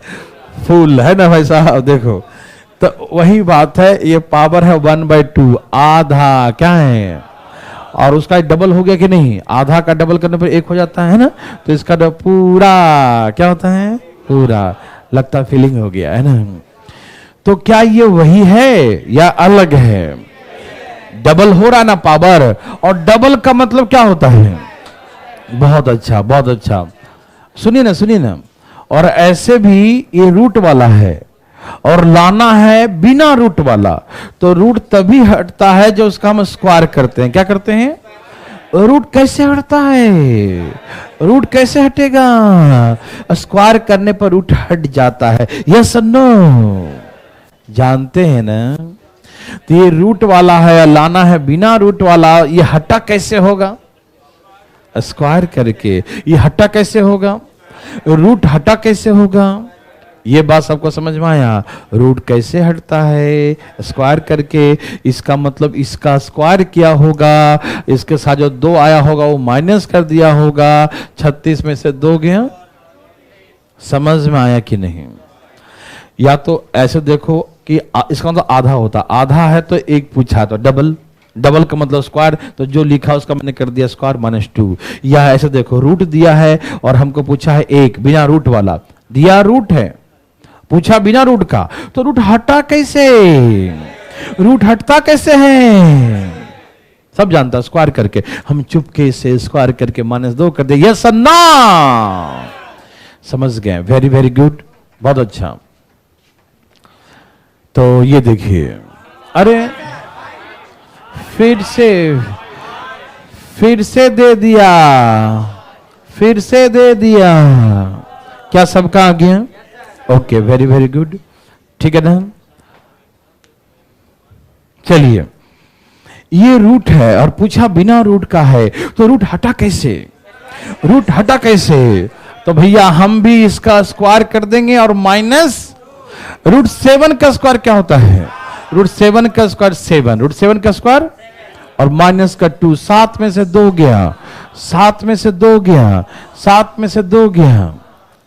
फुल, है ना भाई साहब? देखो तो वही बात है, ये पावर है 1/2, आधा क्या है? और उसका डबल हो गया कि नहीं? आधा का डबल करने पर 1 हो जाता है ना। तो इसका पूरा क्या होता है? पूरा। लगता फीलिंग हो गया है ना। तो क्या ये वही है या अलग है? डबल हो रहा ना पावर, और डबल का मतलब क्या होता है? बहुत अच्छा बहुत अच्छा। सुनिए ना। और ऐसे भी ये रूट वाला है और लाना है बिना रूट वाला। तो रूट तभी हटता है जो उसका हम स्क्वायर करते हैं। क्या करते हैं? रूट कैसे हटता है? रूट कैसे हटेगा? स्क्वायर करने पर रूट हट जाता है। Yes no? जानते हैं ना? तो ये रूट वाला है या लाना है बिना रूट वाला, ये हटा कैसे होगा? स्क्वायर करके। ये हटा कैसे होगा? रूट हटा कैसे होगा? ये बात सबको समझ में आया? रूट कैसे हटता है? स्क्वायर करके। इसका मतलब इसका स्क्वायर किया होगा, इसके साथ जो 2 आया होगा वो माइनस कर दिया होगा। 36 में से 2 गया। समझ में आया कि नहीं? या तो ऐसे देखो कि इसका मतलब आधा होता, आधा है तो 1 पूछा तो डबल, डबल का मतलब स्क्वायर, तो जो लिखा उसका मैंने कर दिया स्क्वायर माइनस 2। या ऐसे देखो रूट दिया है और हमको पूछा है 1 बिना रूट वाला, दिया रूट है, पूछा बिना रूट का, तो रूट हटा कैसे? रूट हटता कैसे है? सब जानता, स्क्वायर करके। हम चुपके से स्क्वायर करके -2 कर दे। यस ना? समझ गए? वेरी वेरी गुड, बहुत अच्छा। तो ये देखिए, अरे फिर से दे दिया, फिर से दे दिया। क्या सबका आ गया? ओके, वेरी वेरी गुड, ठीक है ना। चलिए, ये रूट है और पूछा बिना रूट का है, तो रूट हटा कैसे? रूट हटा कैसे? तो भैया हम भी इसका स्क्वायर कर देंगे और माइनस रूट 7 का स्क्वायर क्या होता है? रूट 7 का स्क्वायर 7, रूट 7 का स्क्वायर और माइनस का 2, 7 में से 2 गया, 7 में से 2 गया, 7 में से 2 गया,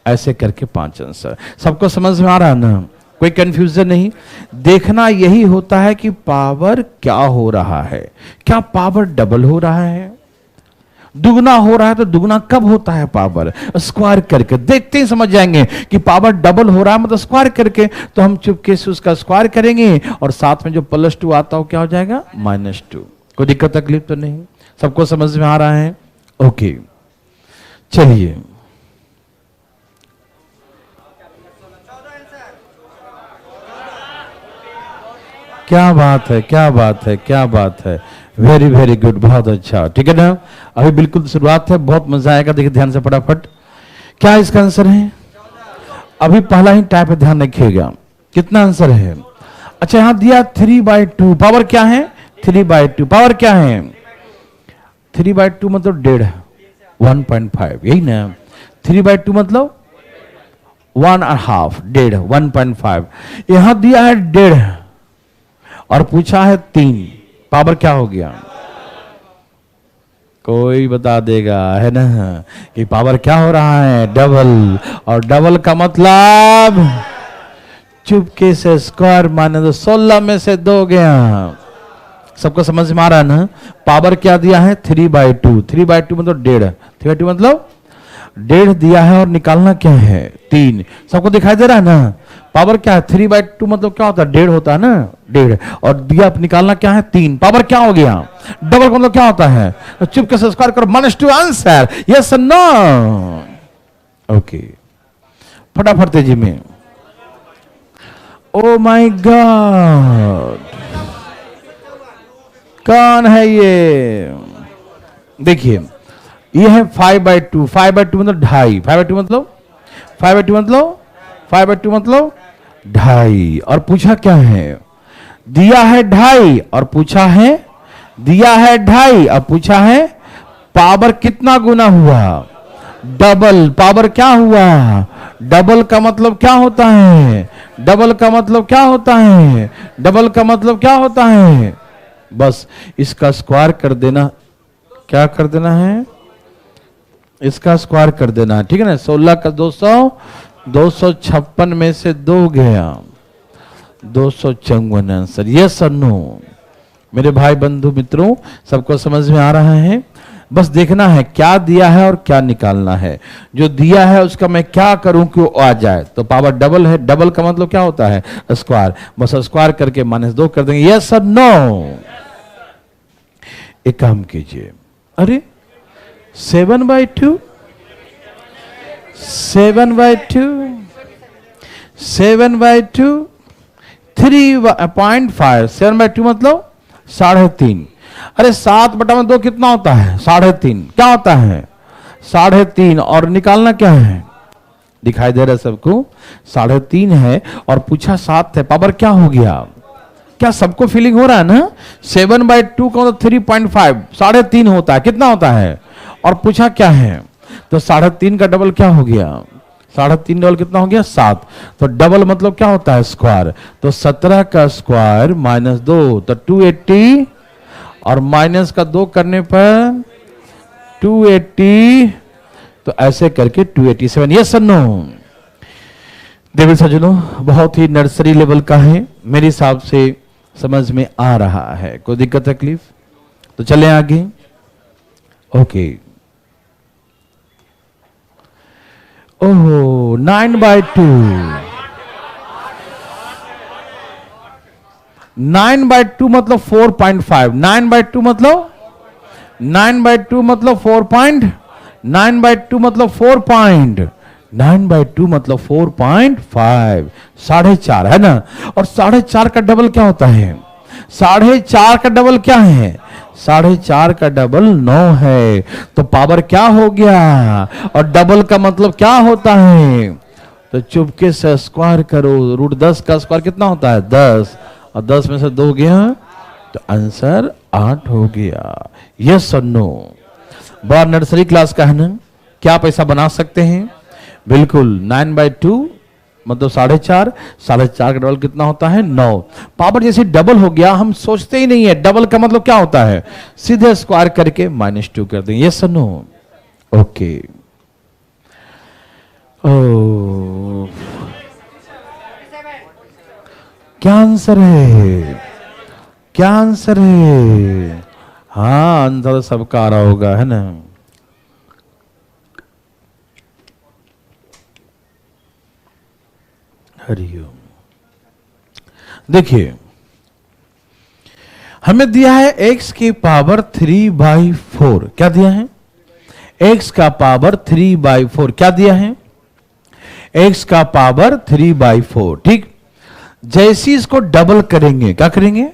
ऐसे करके 5 आंसर। सबको समझ में आ रहा है ना? कोई कंफ्यूजन नहीं। देखना यही होता है कि पावर क्या हो रहा है। क्या पावर डबल हो रहा है, दुगना हो रहा है? तो दुगना कब होता है? पावर स्क्वायर करके। देखते ही समझ जाएंगे कि पावर डबल हो रहा है मतलब स्क्वायर करके, तो हम चुपके से उसका स्क्वायर करेंगे और साथ में जो +2 आता हो क्या हो जाएगा? -2। कोई दिक्कत तकलीफ तो नहीं? सबको समझ में आ रहा है? ओके, चलिए क्या बात है, क्या बात है, क्या बात है। वेरी वेरी गुड, बहुत अच्छा। ठीक है ना? अभी बिल्कुल शुरुआत है, बहुत मजा आएगा। देखिए ध्यान से फटाफट, क्या इसका आंसर है? अभी पहला ही टाइप है, ध्यान रखिएगा। कितना आंसर है? अच्छा यहां दिया 3/2। पावर क्या है? 3/2। पावर क्या है? 3/2 मतलब 1.5, 1.5, यही ना? 3/2 मतलब 1.5, 1.5, 1.5। यहां दिया है 1.5 और पूछा है 3। पावर क्या हो गया? कोई बता देगा, है ना, कि पावर क्या हो रहा है? डबल। और डबल का मतलब चुपके से स्क्वायर माने तो 16 में से 2 गया। सबको समझ में आ रहा है ना? पावर क्या दिया है? 3/2। 3/2 मतलब 1.5, 3/2 मतलब 1.5 दिया है और निकालना क्या है? 3। सबको दिखाई दे रहा है ना? पावर क्या है? 3/2 मतलब क्या होता है? 1.5 होता है ना? 1.5 और दिया निकालना क्या है? 3। पावर क्या हो गया? डबल मतलब क्या होता है? तो चुपके से स्क्वायर करो, -2 आंसर। Yes no? ओके, फटाफट तेजी में। ओ माय गॉड, कौन है ये? देखिए ये है 5/2। 5/2 मतलब 2.5। 5/2 मतलब 5/2 मतलब 5/2 मतलब 2.5। और पूछा क्या है? दिया है 2.5 और पूछा है, दिया है 2.5 और पूछा है पावर कितना गुना हुआ? डबल। पावर क्या हुआ? डबल का मतलब क्या होता है? डबल का मतलब क्या होता है? डबल का मतलब क्या होता है? बस इसका स्क्वायर कर देना। क्या कर देना है? इसका स्क्वायर कर देना, ठीक है ना? 16 का 200, 256 में से 2 गया, 254 आंसर। यस और नो? मेरे भाई बंधु मित्रों, सबको समझ में आ रहा है? बस देखना है क्या दिया है और क्या निकालना है। जो दिया है उसका मैं क्या करूं कि वो आ जाए। तो पावर डबल है, डबल का मतलब क्या होता है? स्क्वायर। बस स्क्वायर करके -2 कर देंगे। यस और नो? एक काम कीजिए, अरे 7/2, 7/2, 7/2, 3.5। 7/2 मतलब 3.5। अरे 7/2 कितना होता है? 3.5। क्या होता है? 3.5। और निकालना क्या है? दिखाई दे रहा है सबको? 3.5 है और पूछा 7 है। पावर क्या हो गया? क्या सबको फीलिंग हो रहा है ना? 7/2 का मतलब 3.5, 3.5 होता है। कितना होता है? और पूछा क्या है? तो 3.5 का डबल क्या हो गया? 3.5 डबल कितना हो गया? 7। तो डबल मतलब क्या होता है? स्क्वायर। तो 17 का स्क्वायर -2 तो 280 और माइनस का 2 करने पर 280। तो ऐसे करके 287। यस और नो? देवी सज्जनों, बहुत ही नर्सरी लेवल का है, मेरे हिसाब से समझ में आ रहा है। कोई दिक्कत तकलीफ? तो चलें आगे। ओके। ओहो, 9/2। 9/2 मतलब 4.5। 9/2 मतलब 9/2 मतलब 9/2 मतलब 9/2 मतलब 4.5, 4.5 है ना? और 4.5 का डबल क्या होता है? 4.5 का डबल क्या है? 4.5 का डबल 9 है। तो पावर क्या हो गया? और डबल का मतलब क्या होता है? तो चुपके से स्क्वायर करो। √10 का स्क्वायर कितना होता है? 10। और 10 में से 2 गया तो आंसर 8 हो गया। यस और नो? बड़ा नर्सरी क्लास का है ना? क्या पैसा बना सकते हैं? बिल्कुल 9/2 मतलब 4.5, 4.5 का डबल कितना होता है? 9। पावर जैसे डबल हो गया हम सोचते ही नहीं है डबल का मतलब क्या होता है, सीधे स्क्वायर करके -2 कर देंगे। यस और नो? ओके। ओ क्या आंसर है? क्या आंसर है? हाँ आंसर सबका आ रहा होगा, है ना? हरिओम। देखिए हमें दिया है x की पावर 3/4। क्या दिया है? x का पावर 3/4 क्या दिया है? x का पावर 3/4। ठीक, जैसी इसको डबल करेंगे, क्या करेंगे?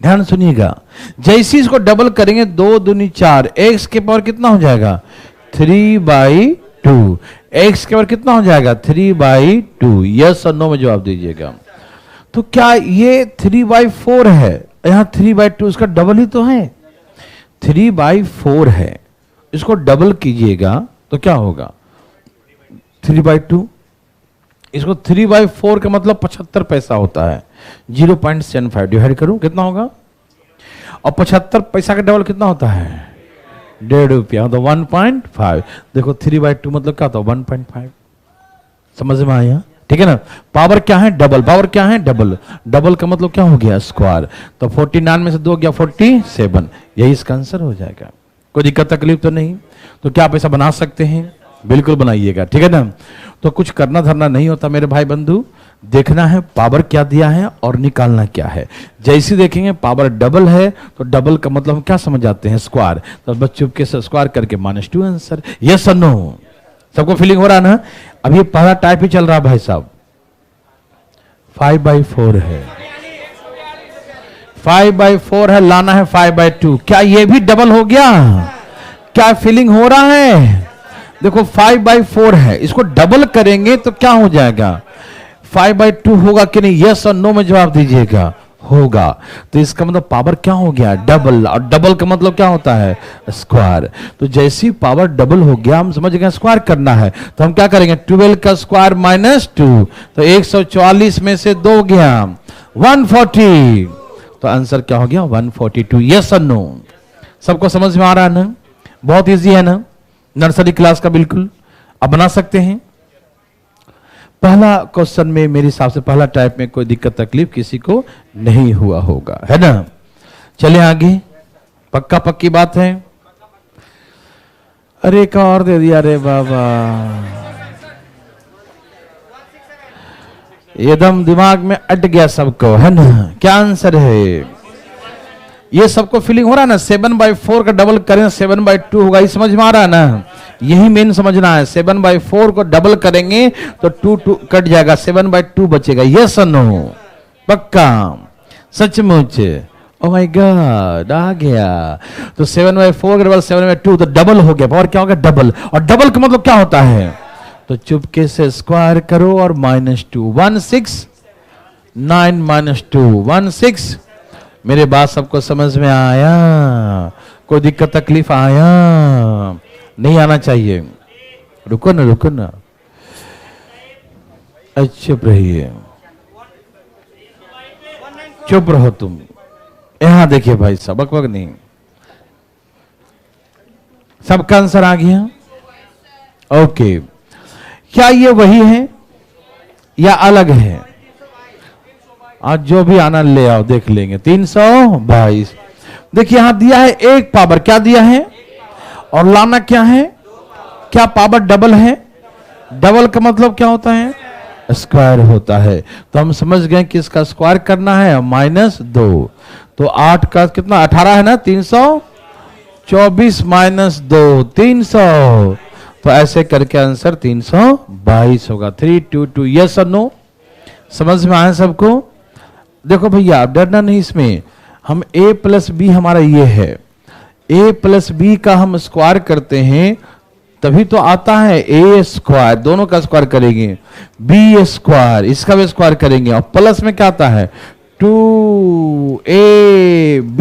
ध्यान सुनिएगा, जैसी इसको डबल करेंगे 2 दूनी 4, x के पावर कितना हो जाएगा? 3/2। x के पावर कितना हो जाएगा? 3/2। यस और नो में जवाब दीजिएगा। तो क्या ये 3/4 है? यहां 3/2 इसका डबल ही तो है, 3/4 है। इसको डबल कीजिएगा तो क्या होगा? 3/2। इसको 3/4 का मतलब 75 पैसा होता है। 0.75 डिवाइड करूं कितना होगा? और 75 पैसा का डबल कितना होता है? 1.5 रुपया, तो 1.5। देखो 3/2 मतलब क्या होता है? 1.5। समझ में आया? ठीक है ना? पावर क्या है? डबल। पावर क्या है? डबल। डबल का मतलब क्या हो गया? स्क्वायर। तो 49 में से 2 गया 47। यही इसका आंसर हो जाएगा। कोई दिक्कत तकलीफ तो नहीं? तो क्या पैसा बना सकते हैं? बिल्कुल बनाइएगा, ठीक है ना? तो कुछ करना धरना नहीं होता मेरे भाई बंधु, देखना है पावर क्या दिया है और निकालना क्या है। जैसे देखेंगे पावर डबल है तो डबल का मतलब हम क्या समझ जाते हैं? स्क्वायर। तो बस चुपके से स्क्वायर करके -2 आंसर। यस और नो? सबको फीलिंग हो रहा ना? अभी पहला टाइप ही चल रहा भाई साहब। 5/4 है, 5/4 है, लाना है 5/2। क्या ये भी डबल हो गया? क्या फीलिंग हो रहा है? देखो 5/4 है, इसको डबल करेंगे तो क्या हो जाएगा? 5/2 होगा कि नहीं? यस और नो में जवाब दीजिएगा। होगा। तो इसका मतलब पावर क्या हो गया? डबल। और डबल का मतलब क्या होता है? स्क्वायर। तो जैसी पावर डबल हो गया हम समझ गए स्क्वायर करना है, तो हम क्या करेंगे? 12 का स्क्वायर -2, तो 144 में से 2 गया 140। तो आंसर क्या हो गया? 142। यस और नो? सबको समझ में आ रहा है ना? बहुत इजी है ना? नर्सरी क्लास का बिल्कुल अब बना सकते हैं। पहला क्वेश्चन में मेरे हिसाब से पहला टाइप में कोई दिक्कत तकलीफ किसी को नहीं हुआ होगा, है ना? चलिए आगे। पक्का पक्की बात है? अरे एक और दे दिया रे बाबा, एकदम दिमाग में अट गया सबको, है ना? क्या आंसर है? ये सबको फीलिंग हो रहा है ना? 7/4 का डबल करें 7/2 होगा, ये समझ में आ रहा है ना? यही मेन समझना है। 7/4 को डबल करेंगे तो 2 कट जाएगा, 7/2 बचेगा। यस और नो? पक्का? सचमुच? ओह माय गॉड, आ गया। तो 7/4 का डबल 7/2 तो डबल हो गया। पावर क्या होगा? डबल। और डबल का मतलब क्या होता है? तो चुपके से स्क्वायर करो और -2, 169 -2 16। मेरे बात सबको समझ में आया? कोई दिक्कत तकलीफ आया? नहीं आना चाहिए। रुको ना, रुको ना, चुप रहिए, चुप रहो तुम। यहां देखिए भाई साहब, बकबक नहीं। सबका आंसर आ गया? ओके। क्या ये वही है या अलग है? आज जो भी आना ले आओ, देख लेंगे। 322। देखिए यहां दिया है एक पावर, क्या दिया है? और लाना क्या है? क्या पावर डबल है? डबल का मतलब क्या होता है? स्क्वायर होता है। तो हम समझ गए कि इसका स्क्वायर करना है -2। तो 8 का कितना? 18 है ना? 324 -2 300। तो ऐसे करके आंसर 322 होगा। 322। यस और नो? समझ में आया सबको? देखो भैया डरना नहीं इसमें। हम a + b हमारा ये है, a + b का हम स्क्वायर करते हैं तभी तो आता है a²। दोनों का स्क्वायर करेंगे, b², इसका भी स्क्वायर करेंगे, और प्लस में क्या आता है? 2ab।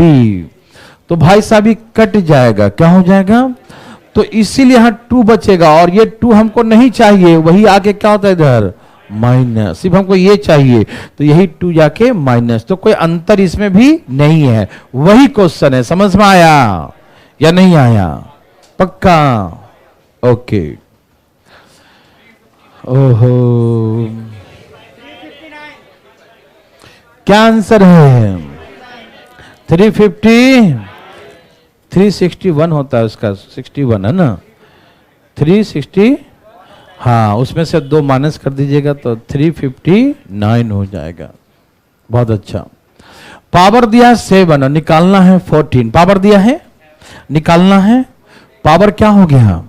तो भाई साहब ये कट जाएगा, क्या हो जाएगा? तो तो इसीलिए यहां 2 बचेगा और ये 2 हमको नहीं चाहिए, वही आके क्या होता है इधर माइनस, सिर्फ हमको ये चाहिए तो यही 2 जाके माइनस, तो कोई अंतर इसमें भी नहीं है। वही क्वेश्चन है, समझ में आया या नहीं आया? पक्का? ओके। ओहो, क्या आंसर है? 350, 361 होता है उसका, 61 है ना, 360, हाँ उसमें से 2 माइनस कर दीजिएगा तो 359 हो जाएगा। बहुत अच्छा। पावर दिया है 7 और निकालना है 14। पावर दिया है, निकालना है। पावर क्या हो गया?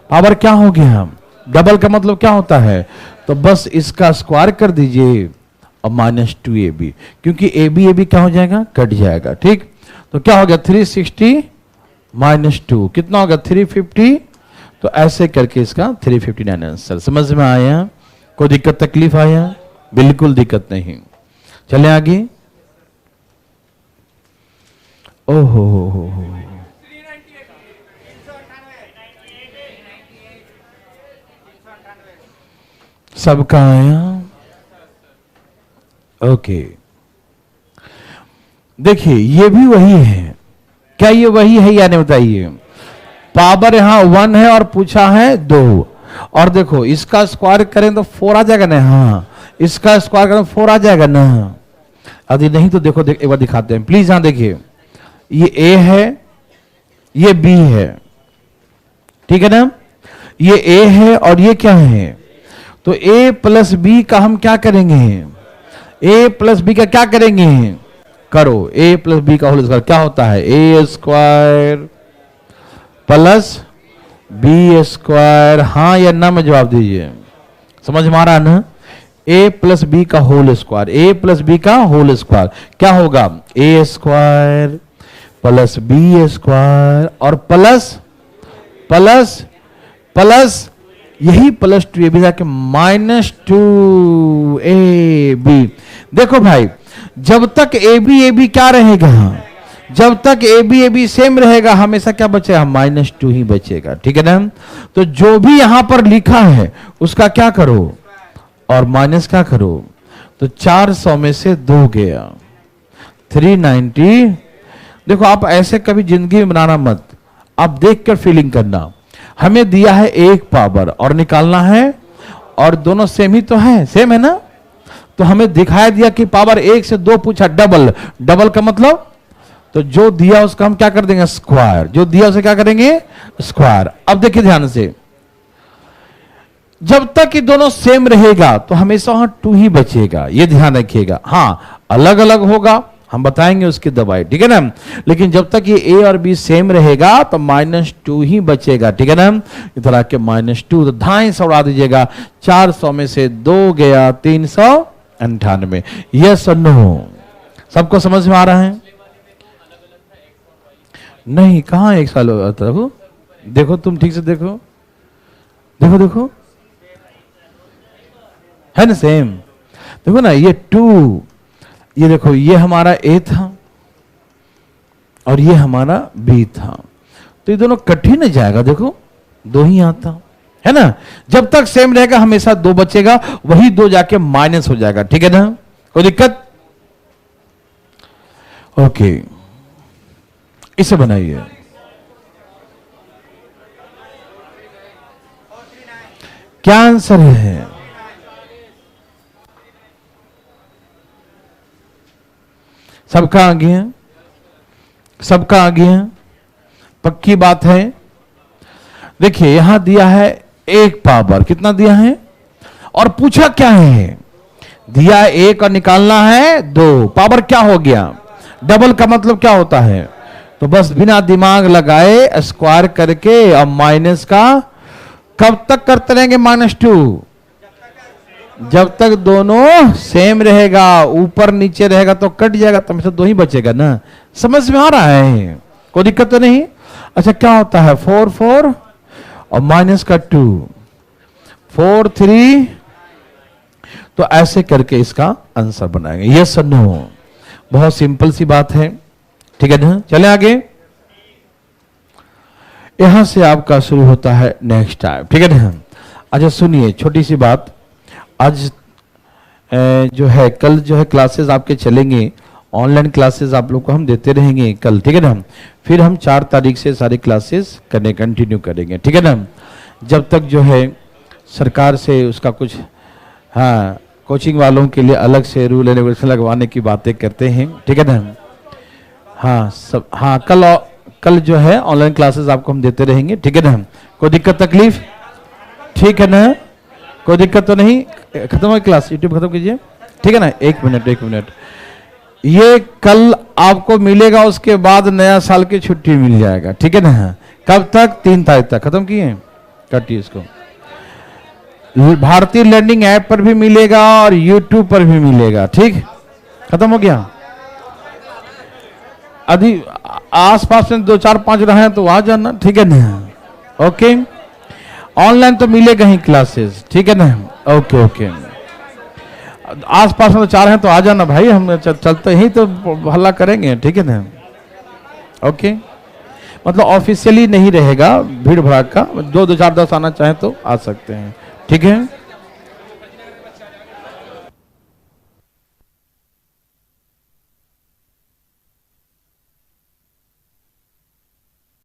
पावर क्या हो गया? डबल का मतलब क्या होता है? तो बस इसका स्क्वायर कर दीजिए और -2ab, क्योंकि ab क्या हो जाएगा? कट जाएगा। ठीक, तो क्या हो गया? 360 -2 कितना होगा? 350। तो ऐसे करके इसका 359 आंसर। समझ में आया? कोई दिक्कत तकलीफ आया? बिल्कुल दिक्कत नहीं। चले आगे। ओहो हो। सबका आया? ओके, देखिए ये भी वही है। क्या ये वही है या नहीं बताइए? पावर यहां 1 है और पूछा है 2, और देखो इसका स्क्वायर करें तो 4 आ जाएगा ना। हाँ, इसका स्क्वायर करें 4 आ जाएगा ना। यदि नहीं तो देखो एक बार दिखाते हैं प्लीज। यहां देखिए, ये A है, ये B है, ठीक है ना? ये A है और ये क्या है? तो A प्लस B का हम क्या करेंगे? A प्लस B का क्या करेंगे? करो, A प्लस B का होल स्क्वायर क्या होता है? A square plus B square. हाँ या ना में जवाब दीजिए। समझ में आ रहा ना? A प्लस B का whole square, A plus B का होल स्क्वायर क्या होगा? A square plus B square और प्लस प्लस प्लस यही +2ab जाके -2ab। देखो भाई, जब तक ab क्या रहेगा? जब तक ab सेम रहेगा हमेशा क्या बचेगा? -2 ही बचेगा। ठीक है ना? तो जो भी यहां पर लिखा है उसका क्या करो और माइनस क्या करो? तो 400 में से 2 गया 390। देखो आप ऐसे कभी जिंदगी में बनाना मत, आप देखकर फीलिंग करना। हमें दिया है 1 पावर और निकालना है, और दोनों सेम ही तो है, सेम है ना? तो हमें दिखाया दिया कि पावर 1 से 2 पूछा डबल। डबल का मतलब तो जो दिया उसका हम क्या कर देंगे? स्क्वायर। जो दिया उसे क्या करेंगे? स्क्वायर। अब देखिए ध्यान से, जब तक ये दोनों सेम रहेगा तो हमेशा वहां 2 ही बचेगा, ये ध्यान रखिएगा। हाँ, अलग अलग होगा हम बताएंगे उसकी दवाई, ठीक है ना? लेकिन जब तक ये A और B सेम रहेगा तो -2 ही बचेगा, ठीक है ना? इधर आके -2 तो 250 उड़ा दीजिएगा। 400 में से 2 गया 398। यस और नो? सबको समझ में आ रहा है? नहीं, कहां 1 साल होता है? देखो तुम ठीक से देखो, देखो देखो, है ना सेम? देखो ना, ये 2, ये देखो ये हमारा A था और ये हमारा B था, तो ये दोनों कट ही नहीं जाएगा। देखो 2 ही आता है ना? जब तक सेम रहेगा हमेशा 2 बचेगा, वही 2 जाके माइनस हो जाएगा। ठीक है ना? कोई दिक्कत? ओके, इसे बनाइए। क्या आंसर है? सबका आ गया? सबका आ गया? पक्की बात है? देखिए यहां दिया है 1 पावर, कितना दिया है? और पूछा क्या है? दिया 1 और निकालना है 2। पावर क्या हो गया? डबल का मतलब क्या होता है? तो बस बिना दिमाग लगाए स्क्वायर करके और माइनस का कब तक करते रहेंगे? -2 जब तक दोनों सेम रहेगा। ऊपर नीचे रहेगा तो कट जाएगा, तो हमेशा 2 ही बचेगा ना। समझ में आ रहा है? कोई दिक्कत तो नहीं? अच्छा, क्या होता है? 4 4 और माइनस का 2 4 3। तो ऐसे करके इसका आंसर बनाएंगे। यस और नो? बहुत सिंपल सी बात है, ठीक है ना? चले आगे। यहां से आपका शुरू होता है नेक्स्ट टाइम, ठीक है ना। अच्छा सुनिए, छोटी सी बात, आज जो है कल जो है क्लासेस आपके चलेंगे, ऑनलाइन क्लासेस आप लोग को हम देते रहेंगे कल, ठीक है ना। फिर हम 4 तारीख से सारी क्लासेस करने कंटिन्यू करेंगे, ठीक है ना। जब तक जो है सरकार से उसका कुछ, हाँ, कोचिंग वालों के लिए अलग से रूल एंड रेगुलेशन लगवाने की बातें करते हैं, ठीक है ना। हाँ सब, हाँ कल जो है ऑनलाइन क्लासेस आपको हम देते रहेंगे, ठीक है ना। कोई दिक्कत तकलीफ, ठीक है ना, कोई दिक्कत तो नहीं। खत्म हो क्लास, यूट्यूब खत्म कीजिए, ठीक है ना। एक मिनट, ये कल आपको मिलेगा, उसके बाद नया साल की छुट्टी मिल जाएगा, ठीक है ना। कब तक? 3 तारीख तक। खत्म किए, काटिए इसको। भारतीय लर्निंग ऐप पर भी मिलेगा और यूट्यूब पर भी मिलेगा, ठीक। खत्म हो गया। अभी आसपास में 2 4 5 रहे हैं तो आ जाना, ठीक है ना। ओके, ऑनलाइन तो मिलेगा ही क्लासेस, ठीक है ना। ओके, आसपास में तो 4 हैं तो आ जाना भाई, हम चलते ही तो हल्ला करेंगे, ठीक है ना। ओके, मतलब ऑफिशियली नहीं रहेगा भीड़ भड़ाका, 2 4 10 आना चाहें तो आ सकते हैं, ठीक है।